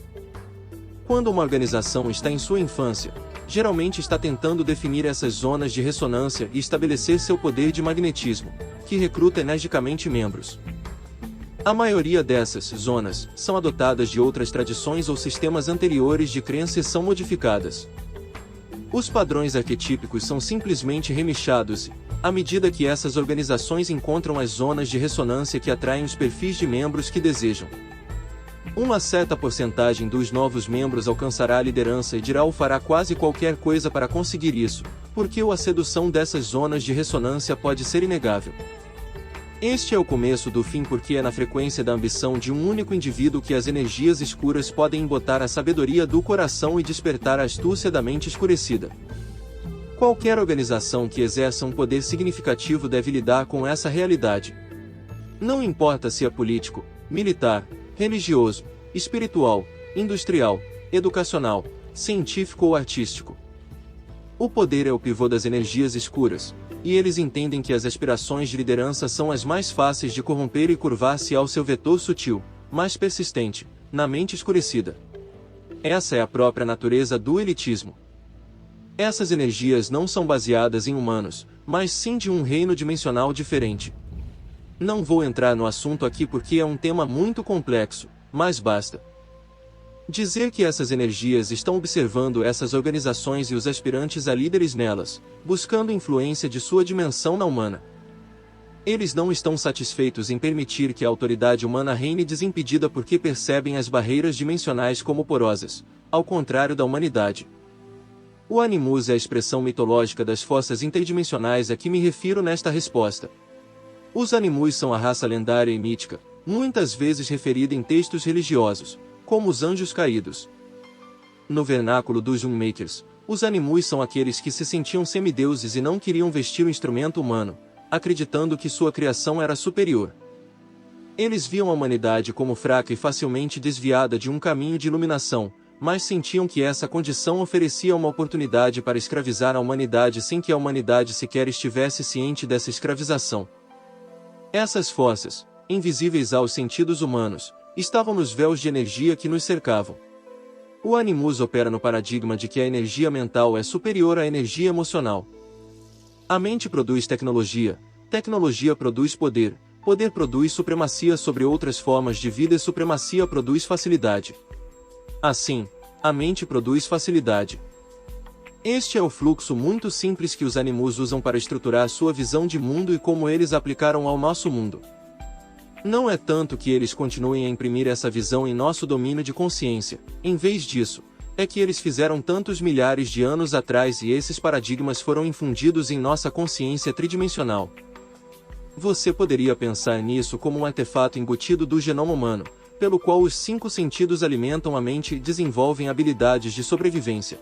Quando uma organização está em sua infância, geralmente está tentando definir essas zonas de ressonância e estabelecer seu poder de magnetismo, que recruta energicamente membros. A maioria dessas zonas são adotadas de outras tradições ou sistemas anteriores de crença e são modificadas. Os padrões arquetípicos são simplesmente remixados, à medida que essas organizações encontram as zonas de ressonância que atraem os perfis de membros que desejam. Uma certa porcentagem dos novos membros alcançará a liderança e dirá ou fará quase qualquer coisa para conseguir isso, porque a sedução dessas zonas de ressonância pode ser inegável. Este é o começo do fim porque é na frequência da ambição de um único indivíduo que as energias escuras podem embotar a sabedoria do coração e despertar a astúcia da mente escurecida. Qualquer organização que exerça um poder significativo deve lidar com essa realidade. Não importa se é político, militar, religioso, espiritual, industrial, educacional, científico ou artístico. O poder é o pivô das energias escuras, e eles entendem que as aspirações de liderança são as mais fáceis de corromper e curvar-se ao seu vetor sutil, mais persistente, na mente escurecida. Essa é a própria natureza do elitismo. Essas energias não são baseadas em humanos, mas sim de um reino dimensional diferente. Não vou entrar no assunto aqui porque é um tema muito complexo, mas basta dizer que essas energias estão observando essas organizações e os aspirantes a líderes nelas, buscando influência de sua dimensão na humana. Eles não estão satisfeitos em permitir que a autoridade humana reine desimpedida porque percebem as barreiras dimensionais como porosas, ao contrário da humanidade. O Animus é a expressão mitológica das forças interdimensionais a que me refiro nesta resposta. Os Animus são a raça lendária e mítica, muitas vezes referida em textos religiosos, como os anjos caídos. No vernáculo dos Unmakers, os Animus são aqueles que se sentiam semideuses e não queriam vestir o instrumento humano, acreditando que sua criação era superior. Eles viam a humanidade como fraca e facilmente desviada de um caminho de iluminação, mas sentiam que essa condição oferecia uma oportunidade para escravizar a humanidade sem que a humanidade sequer estivesse ciente dessa escravização. Essas forças, invisíveis aos sentidos humanos, estavam nos véus de energia que nos cercavam. O Animus opera no paradigma de que a energia mental é superior à energia emocional. A mente produz tecnologia, tecnologia produz poder, poder produz supremacia sobre outras formas de vida e supremacia produz facilidade. Assim, a mente produz facilidade. Este é o fluxo muito simples que os Animus usam para estruturar sua visão de mundo e como eles aplicaram ao nosso mundo. Não é tanto que eles continuem a imprimir essa visão em nosso domínio de consciência, em vez disso, é que eles fizeram tantos milhares de anos atrás e esses paradigmas foram infundidos em nossa consciência tridimensional. Você poderia pensar nisso como um artefato embutido do genoma humano, pelo qual os 5 sentidos alimentam a mente e desenvolvem habilidades de sobrevivência.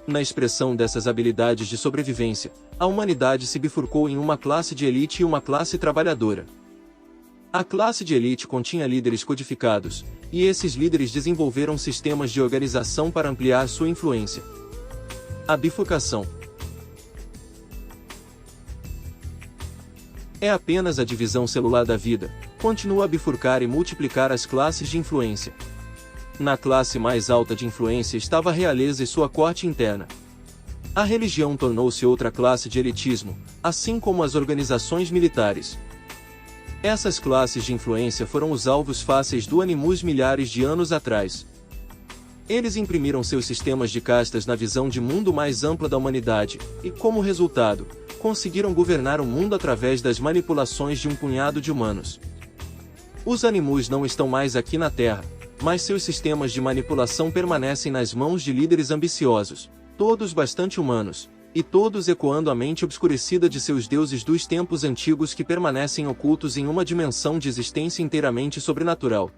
Na expressão dessas habilidades de sobrevivência, a humanidade se bifurcou em uma classe de elite e uma classe trabalhadora. A classe de elite continha líderes codificados, e esses líderes desenvolveram sistemas de organização para ampliar sua influência. A bifurcação é apenas a divisão celular da vida, continua a bifurcar e multiplicar as classes de influência. Na classe mais alta de influência estava a realeza e sua corte interna. A religião tornou-se outra classe de elitismo, assim como as organizações militares. Essas classes de influência foram os alvos fáceis do Animus milhares de anos atrás. Eles imprimiram seus sistemas de castas na visão de mundo mais ampla da humanidade, e, como resultado, conseguiram governar o mundo através das manipulações de um punhado de humanos. Os Animus não estão mais aqui na Terra, mas seus sistemas de manipulação permanecem nas mãos de líderes ambiciosos, todos bastante humanos, e todos ecoando a mente obscurecida de seus deuses dos tempos antigos que permanecem ocultos em uma dimensão de existência inteiramente sobrenatural.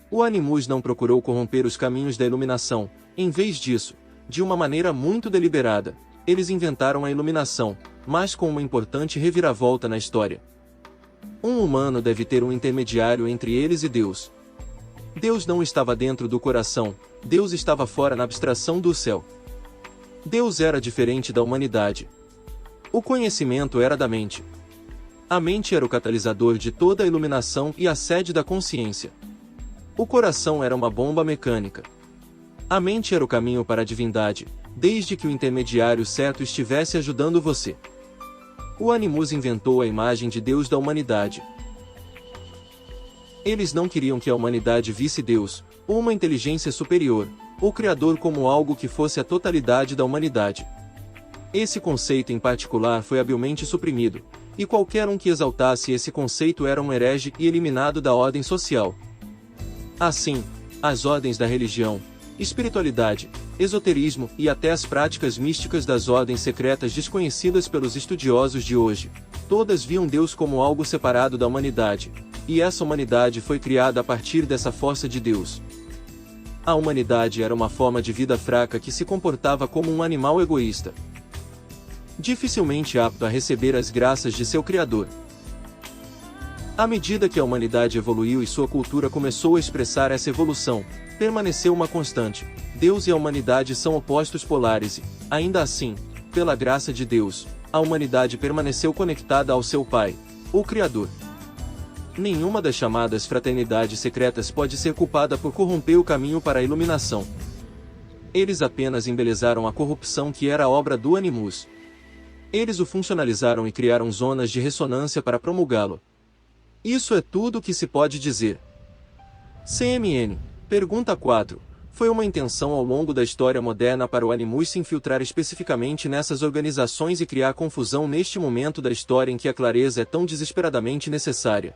O Animus não procurou corromper os caminhos da iluminação, em vez disso, de uma maneira muito deliberada, eles inventaram a iluminação, mas com uma importante reviravolta na história. Um humano deve ter um intermediário entre eles e Deus. Deus não estava dentro do coração, Deus estava fora na abstração do céu. Deus era diferente da humanidade. O conhecimento era da mente. A mente era o catalisador de toda a iluminação e a sede da consciência. O coração era uma bomba mecânica. A mente era o caminho para a divindade, desde que o intermediário certo estivesse ajudando você. O Animus inventou a imagem de Deus da humanidade. Eles não queriam que a humanidade visse Deus, ou uma inteligência superior, ou Criador como algo que fosse a totalidade da humanidade. Esse conceito em particular foi habilmente suprimido, e qualquer um que exaltasse esse conceito era um herege e eliminado da ordem social. Assim, as ordens da religião, espiritualidade, esoterismo e até as práticas místicas das ordens secretas desconhecidas pelos estudiosos de hoje, todas viam Deus como algo separado da humanidade, e essa humanidade foi criada a partir dessa força de Deus. A humanidade era uma forma de vida fraca que se comportava como um animal egoísta, dificilmente apto a receber as graças de seu Criador. À medida que a humanidade evoluiu e sua cultura começou a expressar essa evolução, permaneceu uma constante: Deus e a humanidade são opostos polares e, ainda assim, pela graça de Deus, a humanidade permaneceu conectada ao seu Pai, o Criador. Nenhuma das chamadas fraternidades secretas pode ser culpada por corromper o caminho para a iluminação. Eles apenas embelezaram a corrupção que era a obra do Animus. Eles o funcionalizaram e criaram zonas de ressonância para promulgá-lo. Isso é tudo o que se pode dizer. CMN. Pergunta 4. Foi uma intenção ao longo da história moderna para o Animus se infiltrar especificamente nessas organizações e criar confusão neste momento da história em que a clareza é tão desesperadamente necessária?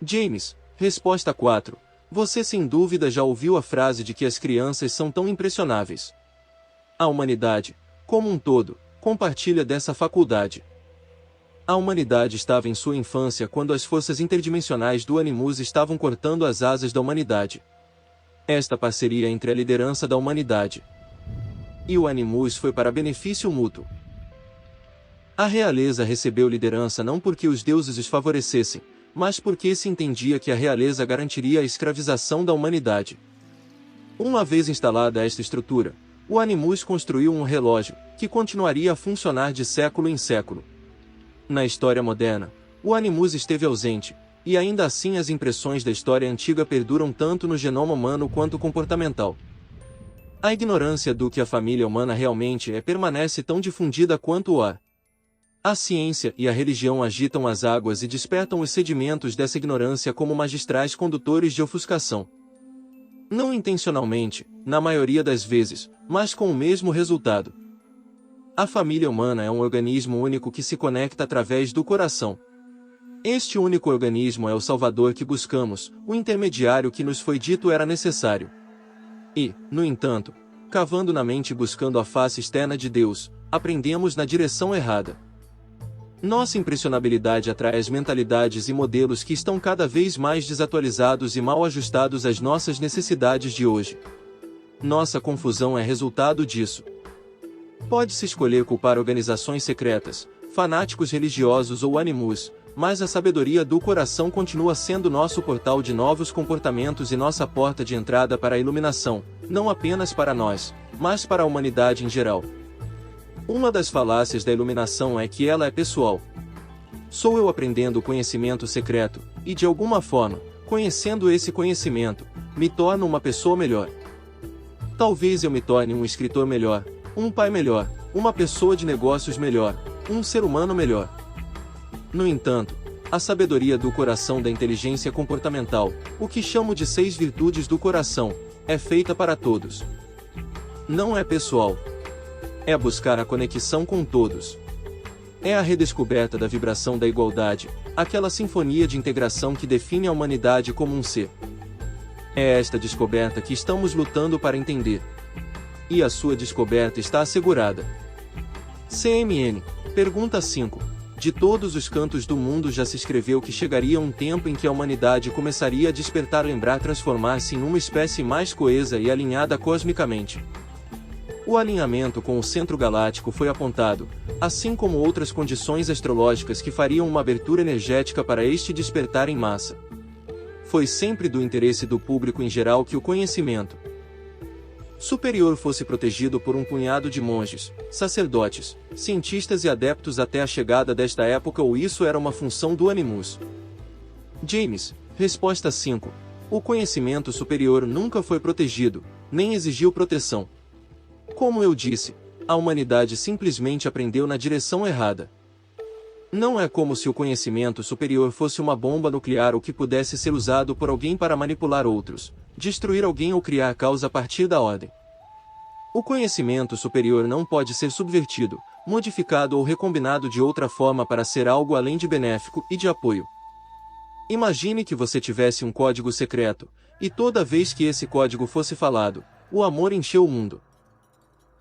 James. Resposta 4. Você sem dúvida já ouviu a frase de que as crianças são tão impressionáveis. A humanidade, como um todo, compartilha dessa faculdade. A humanidade estava em sua infância quando as forças interdimensionais do Animus estavam cortando as asas da humanidade. Esta parceria entre a liderança da humanidade e o Animus foi para benefício mútuo. A realeza recebeu liderança não porque os deuses os favorecessem, mas porque se entendia que a realeza garantiria a escravização da humanidade. Uma vez instalada esta estrutura, o Animus construiu um relógio, que continuaria a funcionar de século em século. Na história moderna, o Animus esteve ausente, e ainda assim as impressões da história antiga perduram tanto no genoma humano quanto comportamental. A ignorância do que a família humana realmente é permanece tão difundida quanto o ar. A ciência e a religião agitam as águas e despertam os sedimentos dessa ignorância como magistrais condutores de ofuscação. Não intencionalmente, na maioria das vezes, mas com o mesmo resultado. A família humana é um organismo único que se conecta através do coração. Este único organismo é o Salvador que buscamos, o intermediário que nos foi dito era necessário. E, no entanto, cavando na mente e buscando a face externa de Deus, aprendemos na direção errada. Nossa impressionabilidade atrai as mentalidades e modelos que estão cada vez mais desatualizados e mal ajustados às nossas necessidades de hoje. Nossa confusão é resultado disso. Pode-se escolher culpar organizações secretas, fanáticos religiosos ou Animus, mas a sabedoria do coração continua sendo nosso portal de novos comportamentos e nossa porta de entrada para a iluminação, não apenas para nós, mas para a humanidade em geral. Uma das falácias da iluminação é que ela é pessoal. Sou eu aprendendo o conhecimento secreto, e de alguma forma, conhecendo esse conhecimento, me torna uma pessoa melhor. Talvez eu me torne um escritor melhor, um pai melhor, uma pessoa de negócios melhor, um ser humano melhor. No entanto, a sabedoria do coração da inteligência comportamental, o que chamo de 6 virtudes do coração, é feita para todos. Não é pessoal. É buscar a conexão com todos. É a redescoberta da vibração da igualdade, aquela sinfonia de integração que define a humanidade como um ser. É esta descoberta que estamos lutando para entender. E a sua descoberta está assegurada. CMN, pergunta 5. De todos os cantos do mundo já se escreveu que chegaria um tempo em que a humanidade começaria a despertar, lembrar, transformar-se em uma espécie mais coesa e alinhada cosmicamente. O alinhamento com o centro galáctico foi apontado, assim como outras condições astrológicas que fariam uma abertura energética para este despertar em massa. Foi sempre do interesse do público em geral que o conhecimento superior fosse protegido por um punhado de monges, sacerdotes, cientistas e adeptos até a chegada desta época, ou isso era uma função do Animus? James, resposta 5. O conhecimento superior nunca foi protegido, nem exigiu proteção. Como eu disse, a humanidade simplesmente aprendeu na direção errada. Não é como se o conhecimento superior fosse uma bomba nuclear ou que pudesse ser usado por alguém para manipular outros, destruir alguém ou criar caos a partir da ordem. O conhecimento superior não pode ser subvertido, modificado ou recombinado de outra forma para ser algo além de benéfico e de apoio. Imagine que você tivesse um código secreto, e toda vez que esse código fosse falado, o amor encheu o mundo.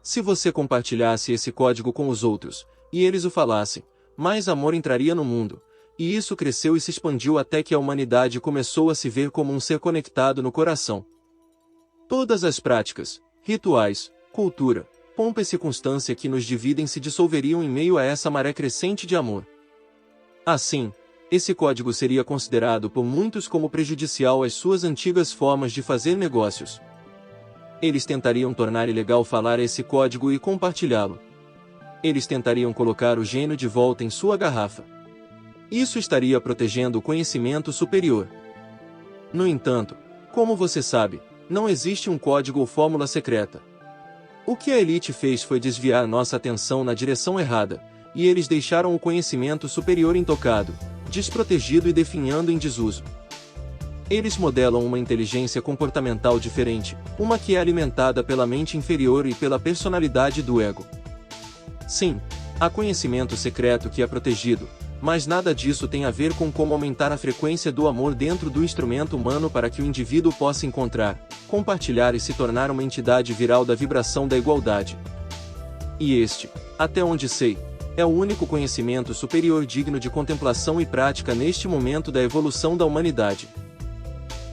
Se você compartilhasse esse código com os outros, e eles o falassem, mais amor entraria no mundo, e isso cresceu e se expandiu até que a humanidade começou a se ver como um ser conectado no coração. Todas as práticas, rituais, cultura, pompa e circunstância que nos dividem se dissolveriam em meio a essa maré crescente de amor. Assim, esse código seria considerado por muitos como prejudicial às suas antigas formas de fazer negócios. Eles tentariam tornar ilegal falar esse código e compartilhá-lo. Eles tentariam colocar o gênio de volta em sua garrafa. Isso estaria protegendo o conhecimento superior. No entanto, como você sabe, não existe um código ou fórmula secreta. O que a elite fez foi desviar nossa atenção na direção errada, e eles deixaram o conhecimento superior intocado, desprotegido e definhando em desuso. Eles modelam uma inteligência comportamental diferente, uma que é alimentada pela mente inferior e pela personalidade do ego. Sim, há conhecimento secreto que é protegido, mas nada disso tem a ver com como aumentar a frequência do amor dentro do instrumento humano para que o indivíduo possa encontrar, compartilhar e se tornar uma entidade viral da vibração da igualdade. E este, até onde sei, é o único conhecimento superior digno de contemplação e prática neste momento da evolução da humanidade.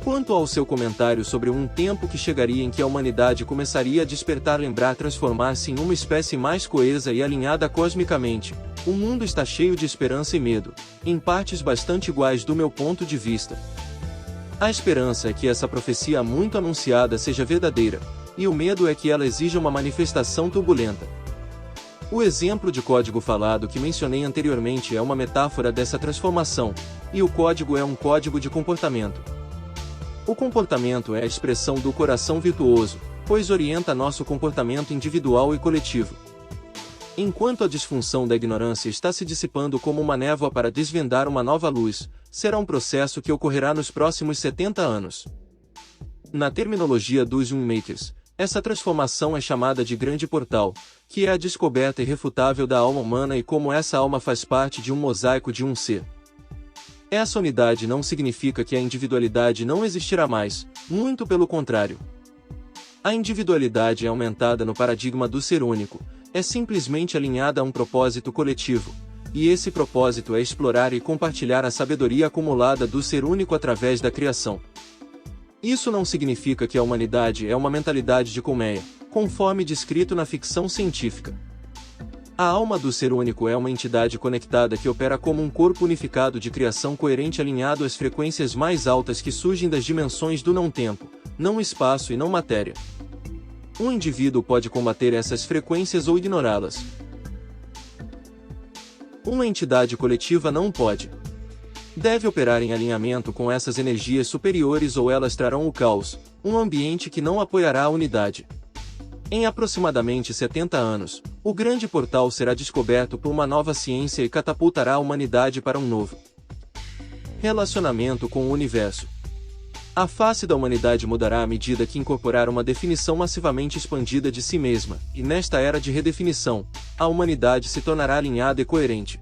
Quanto ao seu comentário sobre um tempo que chegaria em que a humanidade começaria a despertar, lembrar, transformar-se em uma espécie mais coesa e alinhada cosmicamente, o mundo está cheio de esperança e medo, em partes bastante iguais do meu ponto de vista. A esperança é que essa profecia muito anunciada seja verdadeira, e o medo é que ela exija uma manifestação turbulenta. O exemplo de código falado que mencionei anteriormente é uma metáfora dessa transformação, e o código é um código de comportamento. O comportamento é a expressão do coração virtuoso, pois orienta nosso comportamento individual e coletivo. Enquanto a disfunção da ignorância está se dissipando como uma névoa para desvendar uma nova luz, será um processo que ocorrerá nos próximos 70 anos. Na terminologia dos Wingmakers, essa transformação é chamada de grande portal, que é a descoberta irrefutável da alma humana e como essa alma faz parte de um mosaico de um ser. Essa unidade não significa que a individualidade não existirá mais, muito pelo contrário. A individualidade é aumentada no paradigma do ser único, é simplesmente alinhada a um propósito coletivo, e esse propósito é explorar e compartilhar a sabedoria acumulada do ser único através da criação. Isso não significa que a humanidade é uma mentalidade de colmeia, conforme descrito na ficção científica. A alma do ser único é uma entidade conectada que opera como um corpo unificado de criação coerente alinhado às frequências mais altas que surgem das dimensões do não-tempo, não espaço e não matéria. Um indivíduo pode combater essas frequências ou ignorá-las. Uma entidade coletiva não pode. Deve operar em alinhamento com essas energias superiores ou elas trarão o caos, um ambiente que não apoiará a unidade. Em aproximadamente 70 anos, o grande portal será descoberto por uma nova ciência e catapultará a humanidade para um novo relacionamento com o universo. A face da humanidade mudará à medida que incorporar uma definição massivamente expandida de si mesma, e nesta era de redefinição, a humanidade se tornará alinhada e coerente.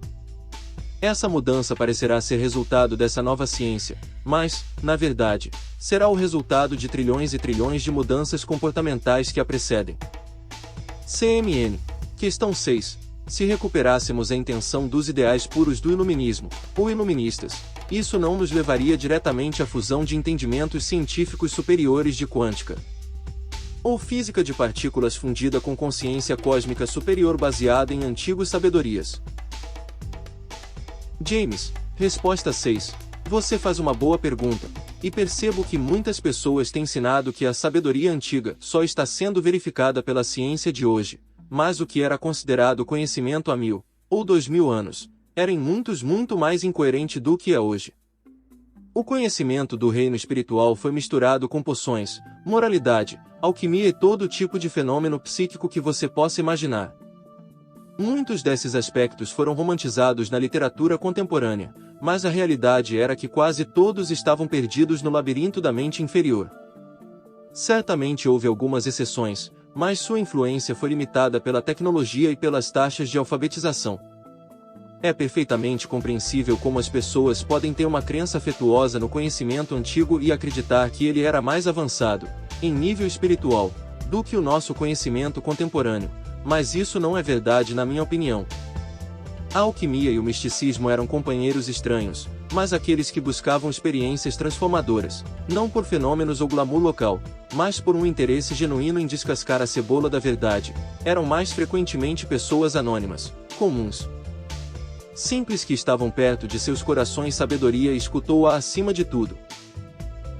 Essa mudança parecerá ser resultado dessa nova ciência, mas, na verdade, será o resultado de trilhões e trilhões de mudanças comportamentais que a precedem. CMN. Questão 6. Se recuperássemos a intenção dos ideais puros do iluminismo, ou iluministas, isso não nos levaria diretamente à fusão de entendimentos científicos superiores de quântica ou física de partículas fundida com consciência cósmica superior baseada em antigas sabedorias? James. Resposta 6. Você faz uma boa pergunta, e percebo que muitas pessoas têm ensinado que a sabedoria antiga só está sendo verificada pela ciência de hoje, mas o que era considerado conhecimento há 1000 ou 2000 anos, era em muitos muito mais incoerente do que é hoje. O conhecimento do reino espiritual foi misturado com poções, moralidade, alquimia e todo tipo de fenômeno psíquico que você possa imaginar. Muitos desses aspectos foram romantizados na literatura contemporânea, mas a realidade era que quase todos estavam perdidos no labirinto da mente inferior. Certamente houve algumas exceções, mas sua influência foi limitada pela tecnologia e pelas taxas de alfabetização. É perfeitamente compreensível como as pessoas podem ter uma crença afetuosa no conhecimento antigo e acreditar que ele era mais avançado, em nível espiritual, do que o nosso conhecimento contemporâneo, mas isso não é verdade na minha opinião. A alquimia e o misticismo eram companheiros estranhos, mas aqueles que buscavam experiências transformadoras, não por fenômenos ou glamour local, mas por um interesse genuíno em descascar a cebola da verdade, eram mais frequentemente pessoas anônimas, comuns, simples que estavam perto de seus corações sabedoria e escutou-a acima de tudo.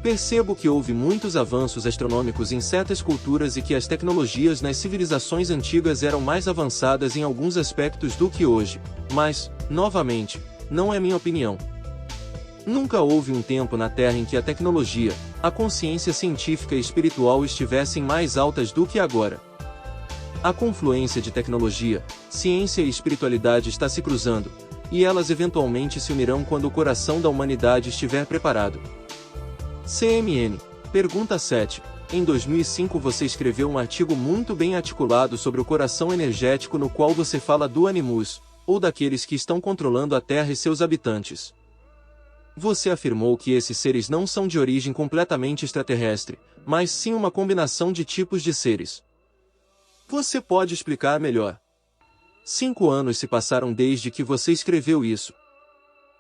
Percebo que houve muitos avanços astronômicos em certas culturas e que as tecnologias nas civilizações antigas eram mais avançadas em alguns aspectos do que hoje, mas, novamente, não é minha opinião. Nunca houve um tempo na Terra em que a tecnologia, a consciência científica e espiritual estivessem mais altas do que agora. A confluência de tecnologia, ciência e espiritualidade está se cruzando, e elas eventualmente se unirão quando o coração da humanidade estiver preparado. CMN. Pergunta 7. Em 2005 você escreveu um artigo muito bem articulado sobre o coração energético no qual você fala do Animus, ou daqueles que estão controlando a Terra e seus habitantes. Você afirmou que esses seres não são de origem completamente extraterrestre, mas sim uma combinação de tipos de seres. Você pode explicar melhor? 5 anos se passaram desde que você escreveu isso.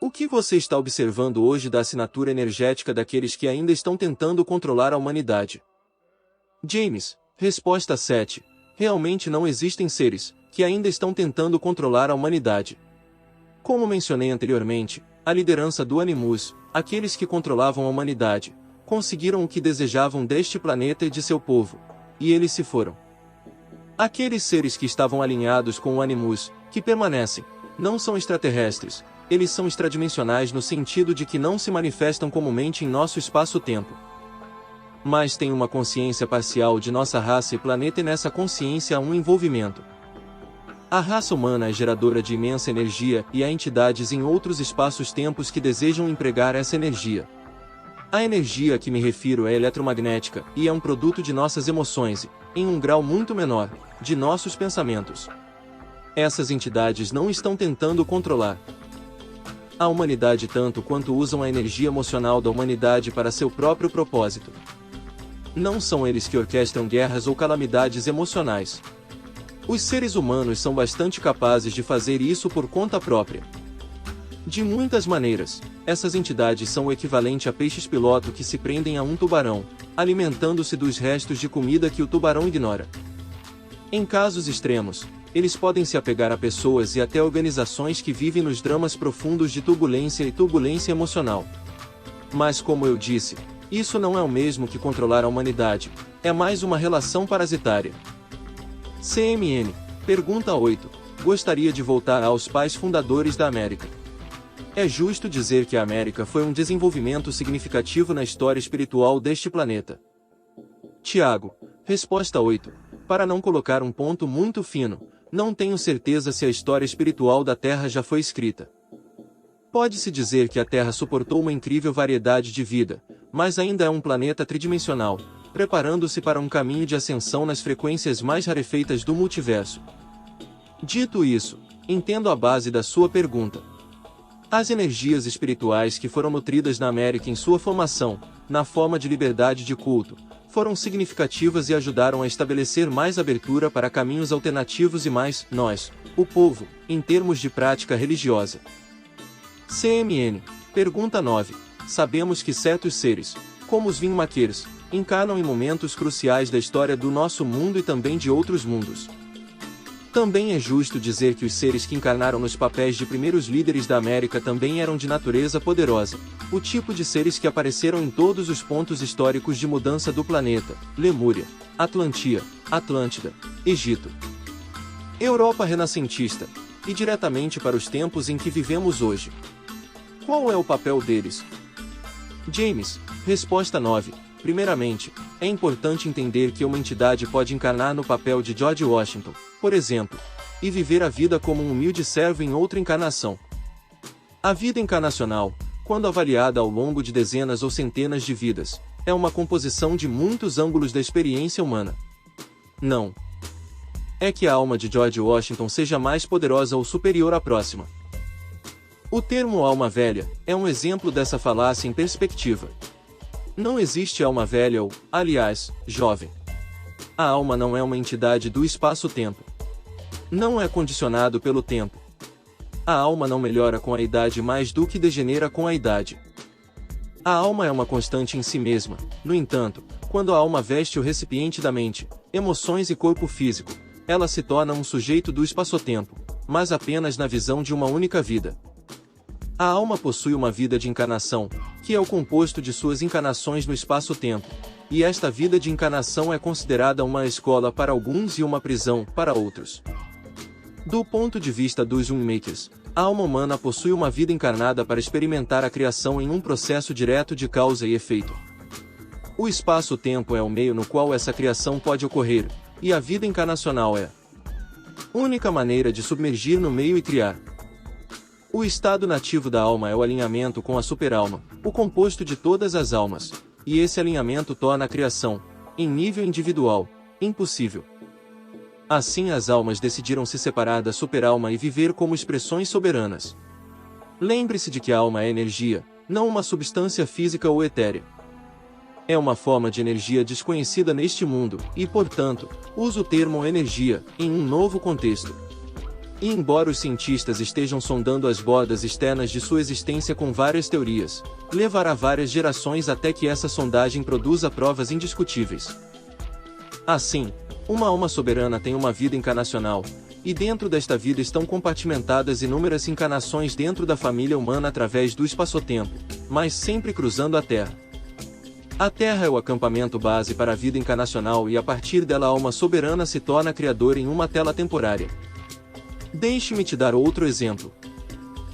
O que você está observando hoje da assinatura energética daqueles que ainda estão tentando controlar a humanidade? James. Resposta 7. Realmente não existem seres que ainda estão tentando controlar a humanidade. Como mencionei anteriormente, a liderança do Animus, aqueles que controlavam a humanidade, conseguiram o que desejavam deste planeta e de seu povo, e eles se foram. Aqueles seres que estavam alinhados com o Animus, que permanecem, não são extraterrestres, eles são extradimensionais no sentido de que não se manifestam comumente em nosso espaço-tempo. Mas têm uma consciência parcial de nossa raça e planeta e nessa consciência há um envolvimento. A raça humana é geradora de imensa energia e há entidades em outros espaços-tempos que desejam empregar essa energia. A energia a que me refiro é eletromagnética e é um produto de nossas emoções e, em um grau muito menor, de nossos pensamentos. Essas entidades não estão tentando controlar a humanidade tanto quanto usam a energia emocional da humanidade para seu próprio propósito. Não são eles que orquestram guerras ou calamidades emocionais. Os seres humanos são bastante capazes de fazer isso por conta própria. De muitas maneiras, essas entidades são o equivalente a peixes-piloto que se prendem a um tubarão, alimentando-se dos restos de comida que o tubarão ignora. Em casos extremos, eles podem se apegar a pessoas e até organizações que vivem nos dramas profundos de turbulência e turbulência emocional. Mas como eu disse, isso não é o mesmo que controlar a humanidade, é mais uma relação parasitária. CMN. Pergunta 8. Gostaria de voltar aos pais fundadores da América. É justo dizer que a América foi um desenvolvimento significativo na história espiritual deste planeta. Tiago, resposta 8. Para não colocar um ponto muito fino, não tenho certeza se a história espiritual da Terra já foi escrita. Pode-se dizer que a Terra suportou uma incrível variedade de vida, mas ainda é um planeta tridimensional, preparando-se para um caminho de ascensão nas frequências mais rarefeitas do multiverso. Dito isso, entendo a base da sua pergunta. As energias espirituais que foram nutridas na América em sua formação, na forma de liberdade de culto, foram significativas e ajudaram a estabelecer mais abertura para caminhos alternativos e mais, nós, o povo, em termos de prática religiosa. CMN. Pergunta 9. Sabemos que certos seres, como os Vinmakers, encarnam em momentos cruciais da história do nosso mundo e também de outros mundos. Também é justo dizer que os seres que encarnaram nos papéis de primeiros líderes da América também eram de natureza poderosa, o tipo de seres que apareceram em todos os pontos históricos de mudança do planeta: Lemúria, Atlantia, Atlântida, Egito, Europa renascentista, e diretamente para os tempos em que vivemos hoje. Qual é o papel deles? James, resposta 9. Primeiramente, é importante entender que uma entidade pode encarnar no papel de George Washington, por exemplo, e viver a vida como um humilde servo em outra encarnação. A vida encarnacional, quando avaliada ao longo de dezenas ou centenas de vidas, é uma composição de muitos ângulos da experiência humana. Não é que a alma de George Washington seja mais poderosa ou superior à próxima. O termo alma velha é um exemplo dessa falácia em perspectiva. Não existe alma velha ou, aliás, jovem. A alma não é uma entidade do espaço-tempo. Não é condicionado pelo tempo. A alma não melhora com a idade mais do que degenera com a idade. A alma é uma constante em si mesma, no entanto, quando a alma veste o recipiente da mente, emoções e corpo físico, ela se torna um sujeito do espaço-tempo, mas apenas na visão de uma única vida. A alma possui uma vida de encarnação, que é o composto de suas encarnações no espaço-tempo, e esta vida de encarnação é considerada uma escola para alguns e uma prisão para outros. Do ponto de vista dos Winmakers, a alma humana possui uma vida encarnada para experimentar a criação em um processo direto de causa e efeito. O espaço-tempo é o meio no qual essa criação pode ocorrer, e a vida encarnacional é a única maneira de submergir no meio e criar. O estado nativo da alma é o alinhamento com a superalma, o composto de todas as almas, e esse alinhamento torna a criação, em nível individual, impossível. Assim as almas decidiram se separar da superalma e viver como expressões soberanas. Lembre-se de que a alma é energia, não uma substância física ou etérea. É uma forma de energia desconhecida neste mundo, e portanto, usa o termo energia, em um novo contexto. E embora os cientistas estejam sondando as bordas externas de sua existência com várias teorias, levará várias gerações até que essa sondagem produza provas indiscutíveis. Assim, uma alma soberana tem uma vida encarnacional, e dentro desta vida estão compartimentadas inúmeras encarnações dentro da família humana através do espaço-tempo, mas sempre cruzando a Terra. A Terra é o acampamento base para a vida encarnacional e a partir dela a alma soberana se torna criadora em uma tela temporária. Deixe-me te dar outro exemplo.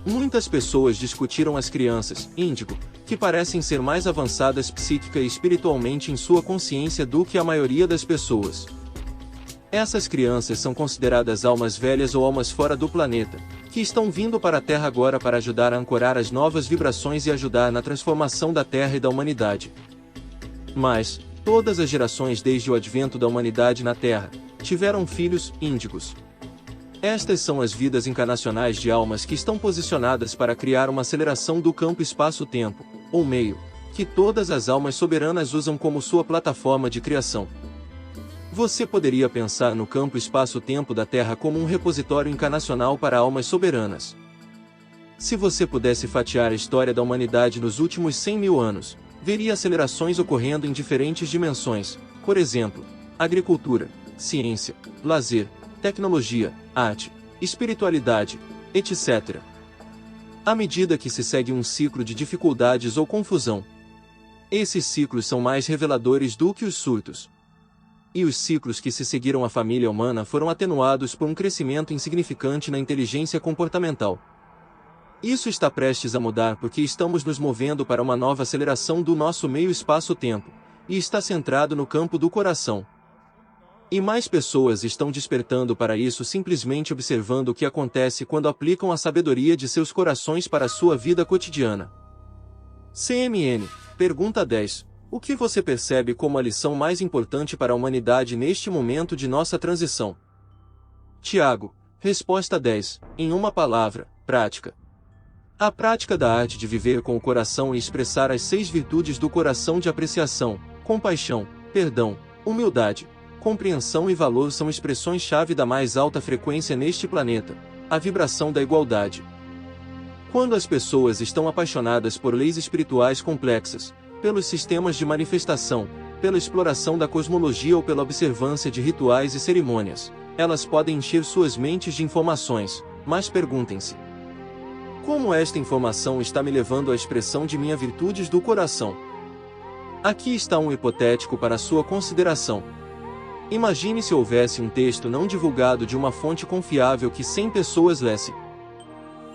Muitas pessoas discutiram as crianças, índigo, que parecem ser mais avançadas psíquica e espiritualmente em sua consciência do que a maioria das pessoas. Essas crianças são consideradas almas velhas ou almas fora do planeta, que estão vindo para a Terra agora para ajudar a ancorar as novas vibrações e ajudar na transformação da Terra e da humanidade. Mas, todas as gerações desde o advento da humanidade na Terra, tiveram filhos, índigos. Estas são as vidas encarnacionais de almas que estão posicionadas para criar uma aceleração do campo espaço-tempo, ou meio, que todas as almas soberanas usam como sua plataforma de criação. Você poderia pensar no campo espaço-tempo da Terra como um repositório encarnacional para almas soberanas. Se você pudesse fatiar a história da humanidade nos últimos 100.000 anos, veria acelerações ocorrendo em diferentes dimensões, por exemplo, agricultura, ciência, lazer, tecnologia, arte, espiritualidade, etc. À medida que se segue um ciclo de dificuldades ou confusão, esses ciclos são mais reveladores do que os surtos. E os ciclos que se seguiram à família humana foram atenuados por um crescimento insignificante na inteligência comportamental. Isso está prestes a mudar porque estamos nos movendo para uma nova aceleração do nosso meio espaço-tempo, e está centrado no campo do coração. E mais pessoas estão despertando para isso simplesmente observando o que acontece quando aplicam a sabedoria de seus corações para a sua vida cotidiana. CMN, pergunta 10. O que você percebe como a lição mais importante para a humanidade neste momento de nossa transição? Tiago, resposta 10. Em uma palavra, prática. A prática da arte de viver com o coração e expressar as 6 virtudes do coração de apreciação, compaixão, perdão, humildade, compreensão e valor são expressões-chave da mais alta frequência neste planeta, a vibração da igualdade. Quando as pessoas estão apaixonadas por leis espirituais complexas, pelos sistemas de manifestação, pela exploração da cosmologia ou pela observância de rituais e cerimônias, elas podem encher suas mentes de informações, mas perguntem-se: como esta informação está me levando à expressão de minhas virtudes do coração? Aqui está um hipotético para sua consideração. Imagine se houvesse um texto não divulgado de uma fonte confiável que 100 pessoas lessem.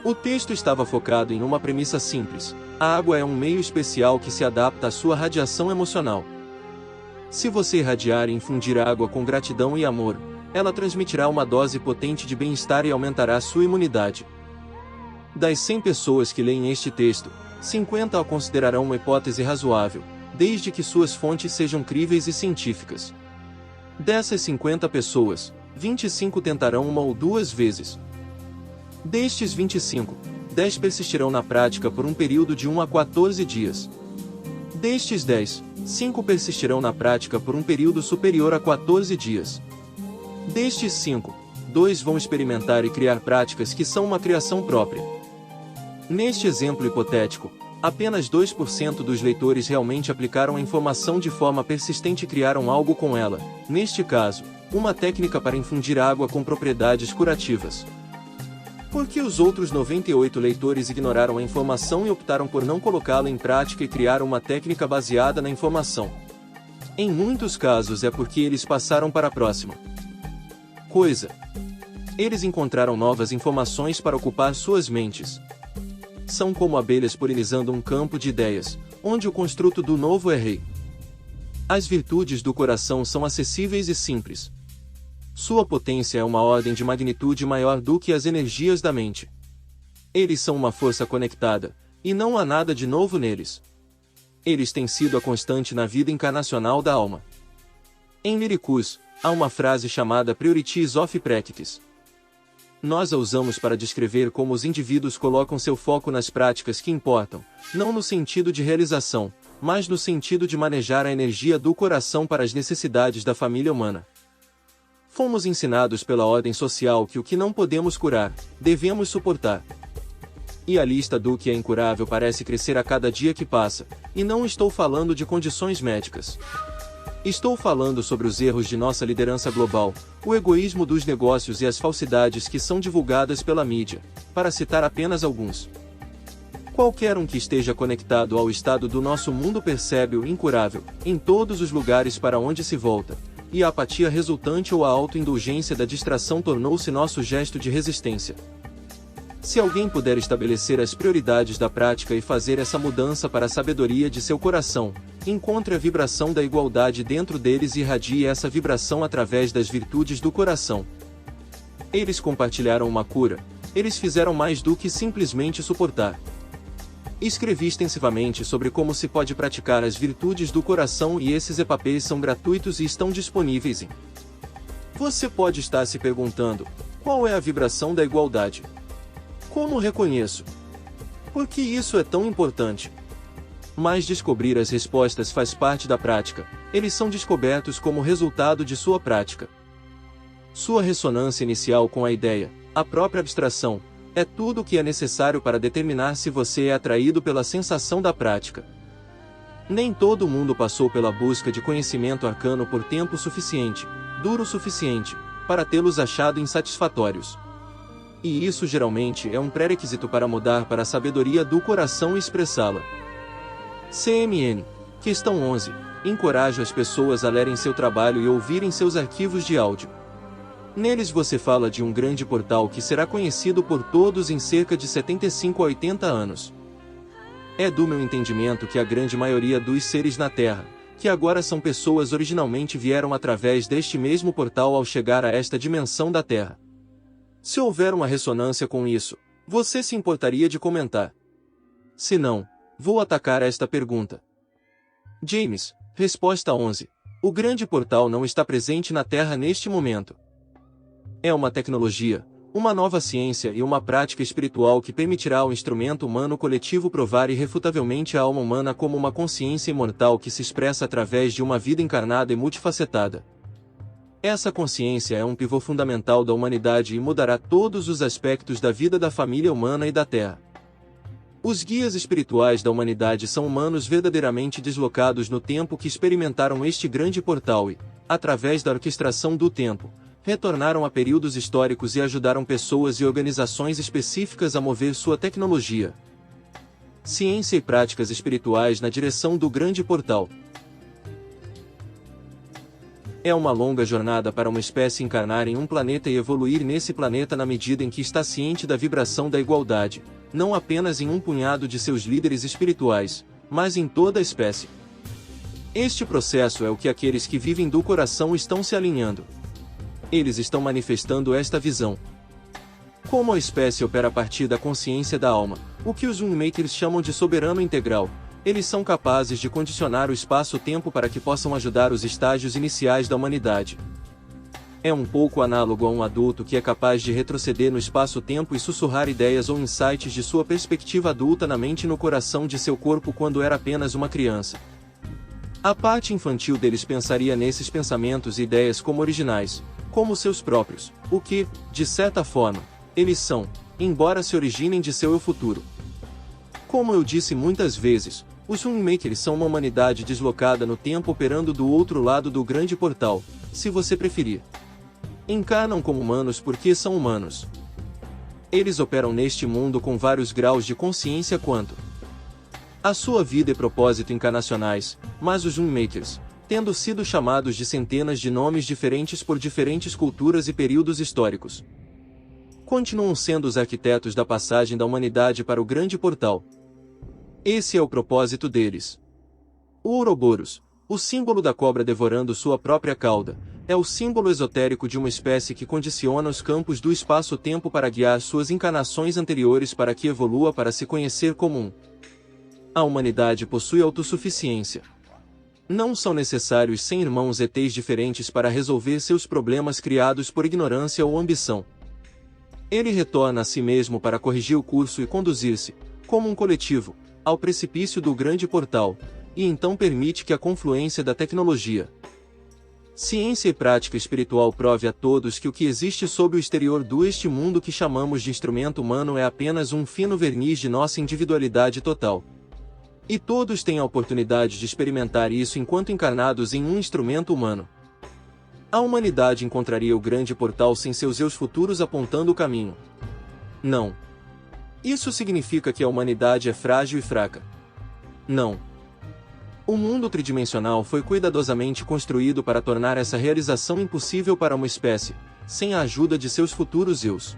O texto estava focado em uma premissa simples: a água é um meio especial que se adapta à sua radiação emocional. Se você irradiar e infundir água com gratidão e amor, ela transmitirá uma dose potente de bem-estar e aumentará sua imunidade. Das 100 pessoas que leem este texto, 50 a considerarão uma hipótese razoável, desde que suas fontes sejam críveis e científicas. Dessas 50 pessoas, 25 tentarão uma ou duas vezes. Destes 25, 10 persistirão na prática por um período de 1 a 14 dias. Destes 10, 5 persistirão na prática por um período superior a 14 dias. Destes 5, 2 vão experimentar e criar práticas que são uma criação própria. Neste exemplo hipotético, apenas 2% dos leitores realmente aplicaram a informação de forma persistente e criaram algo com ela, neste caso, uma técnica para infundir água com propriedades curativas. Por que os outros 98 leitores ignoraram a informação e optaram por não colocá-la em prática e criaram uma técnica baseada na informação? Em muitos casos é porque eles passaram para a próxima coisa. Eles encontraram novas informações para ocupar suas mentes. São como abelhas polinizando um campo de ideias, onde o construto do novo é rei. As virtudes do coração são acessíveis e simples. Sua potência é uma ordem de magnitude maior do que as energias da mente. Eles são uma força conectada, e não há nada de novo neles. Eles têm sido a constante na vida encarnacional da alma. Em Lyricus, há uma frase chamada Priorities of Practice. Nós a usamos para descrever como os indivíduos colocam seu foco nas práticas que importam, não no sentido de realização, mas no sentido de manejar a energia do coração para as necessidades da família humana. Fomos ensinados pela ordem social que o que não podemos curar, devemos suportar. E a lista do que é incurável parece crescer a cada dia que passa, e não estou falando de condições médicas. Estou falando sobre os erros de nossa liderança global, o egoísmo dos negócios e as falsidades que são divulgadas pela mídia, para citar apenas alguns. Qualquer um que esteja conectado ao estado do nosso mundo percebe o incurável, em todos os lugares para onde se volta, e a apatia resultante ou a autoindulgência da distração tornou-se nosso gesto de resistência. Se alguém puder estabelecer as prioridades da prática e fazer essa mudança para a sabedoria de seu coração, encontre a vibração da igualdade dentro deles e irradie essa vibração através das virtudes do coração. Eles compartilharam uma cura, eles fizeram mais do que simplesmente suportar. Escrevi extensivamente sobre como se pode praticar as virtudes do coração e esses EPUBs são gratuitos e estão disponíveis em. Você pode estar se perguntando, qual é a vibração da igualdade? Como reconheço? Por que isso é tão importante? Mas descobrir as respostas faz parte da prática, eles são descobertos como resultado de sua prática. Sua ressonância inicial com a ideia, a própria abstração, é tudo o que é necessário para determinar se você é atraído pela sensação da prática. Nem todo mundo passou pela busca de conhecimento arcano por tempo suficiente, duro o suficiente, para tê-los achado insatisfatórios. E isso geralmente é um pré-requisito para mudar para a sabedoria do coração e expressá-la. CMN. Questão 11. Encorajo as pessoas a lerem seu trabalho e ouvirem seus arquivos de áudio. Neles você fala de um grande portal que será conhecido por todos em cerca de 75 a 80 anos. É do meu entendimento que a grande maioria dos seres na Terra, que agora são pessoas, originalmente vieram através deste mesmo portal ao chegar a esta dimensão da Terra. Se houver uma ressonância com isso, você se importaria de comentar? Se não, vou atacar esta pergunta. James, resposta 11. O grande portal não está presente na Terra neste momento. É uma tecnologia, uma nova ciência e uma prática espiritual que permitirá ao instrumento humano coletivo provar irrefutavelmente a alma humana como uma consciência imortal que se expressa através de uma vida encarnada e multifacetada. Essa consciência é um pivô fundamental da humanidade e mudará todos os aspectos da vida da família humana e da Terra. Os guias espirituais da humanidade são humanos verdadeiramente deslocados no tempo que experimentaram este grande portal e, através da orquestração do tempo, retornaram a períodos históricos e ajudaram pessoas e organizações específicas a mover sua tecnologia, ciência e práticas espirituais na direção do grande portal. É uma longa jornada para uma espécie encarnar em um planeta e evoluir nesse planeta na medida em que está ciente da vibração da igualdade, não apenas em um punhado de seus líderes espirituais, mas em toda a espécie. Este processo é o que aqueles que vivem do coração estão se alinhando. Eles estão manifestando esta visão. Como a espécie opera a partir da consciência da alma, o que os Unmakers chamam de soberano integral, eles são capazes de condicionar o espaço-tempo para que possam ajudar os estágios iniciais da humanidade. É um pouco análogo a um adulto que é capaz de retroceder no espaço-tempo e sussurrar ideias ou insights de sua perspectiva adulta na mente e no coração de seu corpo quando era apenas uma criança. A parte infantil deles pensaria nesses pensamentos e ideias como originais, como seus próprios, o que, de certa forma, eles são, embora se originem de seu eu futuro. Como eu disse muitas vezes, os Unmakers são uma humanidade deslocada no tempo operando do outro lado do grande portal, se você preferir. Encarnam como humanos porque são humanos. Eles operam neste mundo com vários graus de consciência quanto a sua vida e propósito encarnacionais, mas os Unmakers, tendo sido chamados de centenas de nomes diferentes por diferentes culturas e períodos históricos, continuam sendo os arquitetos da passagem da humanidade para o grande portal. Esse é o propósito deles. O Ouroboros, o símbolo da cobra devorando sua própria cauda, é o símbolo esotérico de uma espécie que condiciona os campos do espaço-tempo para guiar suas encarnações anteriores para que evolua para se conhecer como um. A humanidade possui autossuficiência. Não são necessários 100 irmãos ETs diferentes para resolver seus problemas criados por ignorância ou ambição. Ele retorna a si mesmo para corrigir o curso e conduzir-se, como um coletivo, ao precipício do grande portal, e então permite que a confluência da tecnologia, ciência e prática espiritual prove a todos que o que existe sob o exterior deste mundo que chamamos de instrumento humano é apenas um fino verniz de nossa individualidade total. E todos têm a oportunidade de experimentar isso enquanto encarnados em um instrumento humano. A humanidade encontraria o grande portal sem seus eus futuros apontando o caminho. Não. Isso significa que a humanidade é frágil e fraca. Não. O mundo tridimensional foi cuidadosamente construído para tornar essa realização impossível para uma espécie, sem a ajuda de seus futuros eus.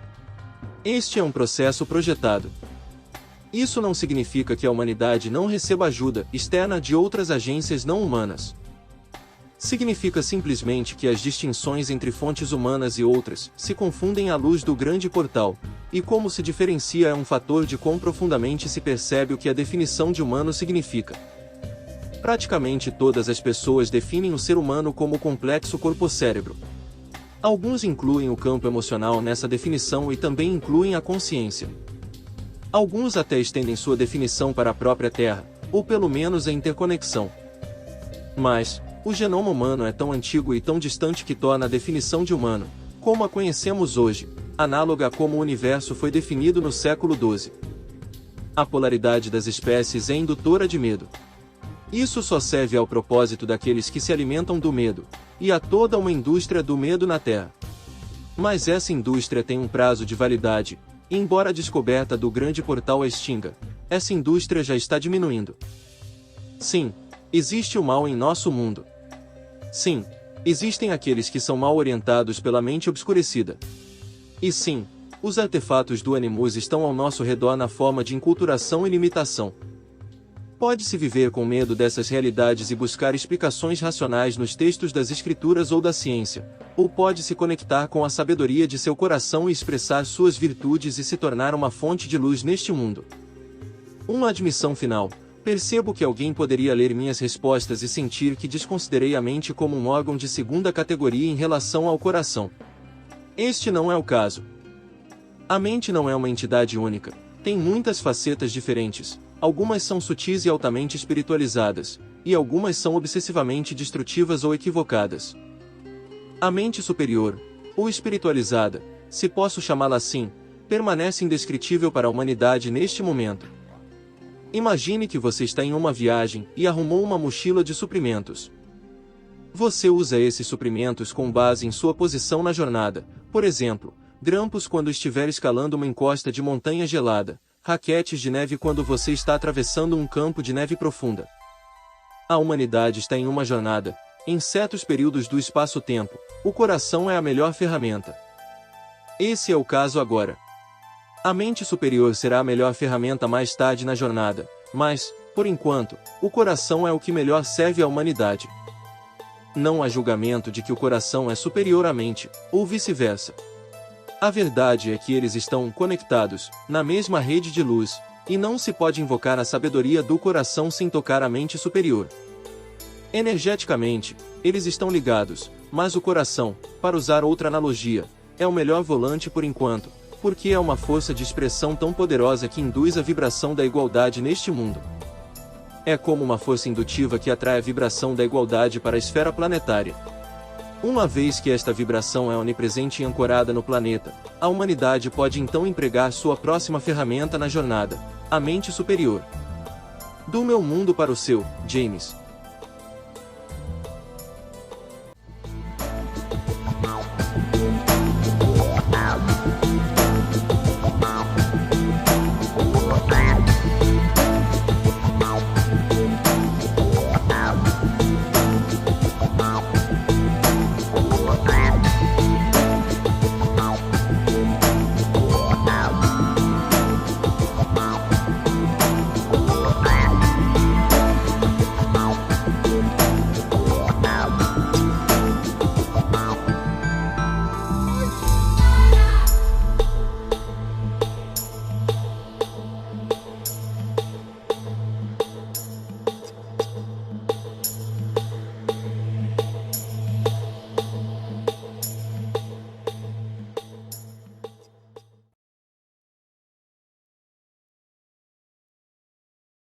Este é um processo projetado. Isso não significa que a humanidade não receba ajuda externa de outras agências não humanas. Significa simplesmente que as distinções entre fontes humanas e outras se confundem à luz do grande portal, e como se diferencia é um fator de quão profundamente se percebe o que a definição de humano significa. Praticamente todas as pessoas definem o ser humano como o complexo corpo-cérebro. Alguns incluem o campo emocional nessa definição e também incluem a consciência. Alguns até estendem sua definição para a própria Terra, ou pelo menos a interconexão. Mas, o genoma humano é tão antigo e tão distante que torna a definição de humano, como a conhecemos hoje, análoga a como o universo foi definido no século XII. A polaridade das espécies é indutora de medo. Isso só serve ao propósito daqueles que se alimentam do medo, e há toda uma indústria do medo na Terra. Mas essa indústria tem um prazo de validade, e embora a descoberta do grande portal a extinga, essa indústria já está diminuindo. Sim, existe o mal em nosso mundo. Sim, Existem aqueles que são mal orientados pela mente obscurecida. E sim, os artefatos do Animus estão ao nosso redor na forma de enculturação e limitação. Pode-se viver com medo dessas realidades e buscar explicações racionais nos textos das escrituras ou da ciência, ou pode-se conectar com a sabedoria de seu coração e expressar suas virtudes e se tornar uma fonte de luz neste mundo. Uma admissão final. Percebo que alguém poderia ler minhas respostas e sentir que desconsiderei a mente como um órgão de segunda categoria em relação ao coração. Este não é o caso. A mente não é uma entidade única, tem muitas facetas diferentes, algumas são sutis e altamente espiritualizadas, e algumas são obsessivamente destrutivas ou equivocadas. A mente superior, ou espiritualizada, se posso chamá-la assim, permanece indescritível para a humanidade neste momento. Imagine que você está em uma viagem e arrumou uma mochila de suprimentos. Você usa esses suprimentos com base em sua posição na jornada, por exemplo, grampos quando estiver escalando uma encosta de montanha gelada, raquetes de neve quando você está atravessando um campo de neve profunda. A humanidade está em uma jornada, em certos períodos do espaço-tempo, o coração é a melhor ferramenta. Esse é o caso agora. A mente superior será a melhor ferramenta mais tarde na jornada, mas, por enquanto, o coração é o que melhor serve à humanidade. Não há julgamento de que o coração é superior à mente, ou vice-versa. A verdade é que eles estão conectados, na mesma rede de luz, e não se pode invocar a sabedoria do coração sem tocar a mente superior. Energeticamente, eles estão ligados, mas o coração, para usar outra analogia, é o melhor volante por enquanto, porque é uma força de expressão tão poderosa que induz a vibração da igualdade neste mundo. É como uma força indutiva que atrai a vibração da igualdade para a esfera planetária. Uma vez que esta vibração é onipresente e ancorada no planeta, a humanidade pode então empregar sua próxima ferramenta na jornada, a mente superior. Do meu mundo para o seu, James.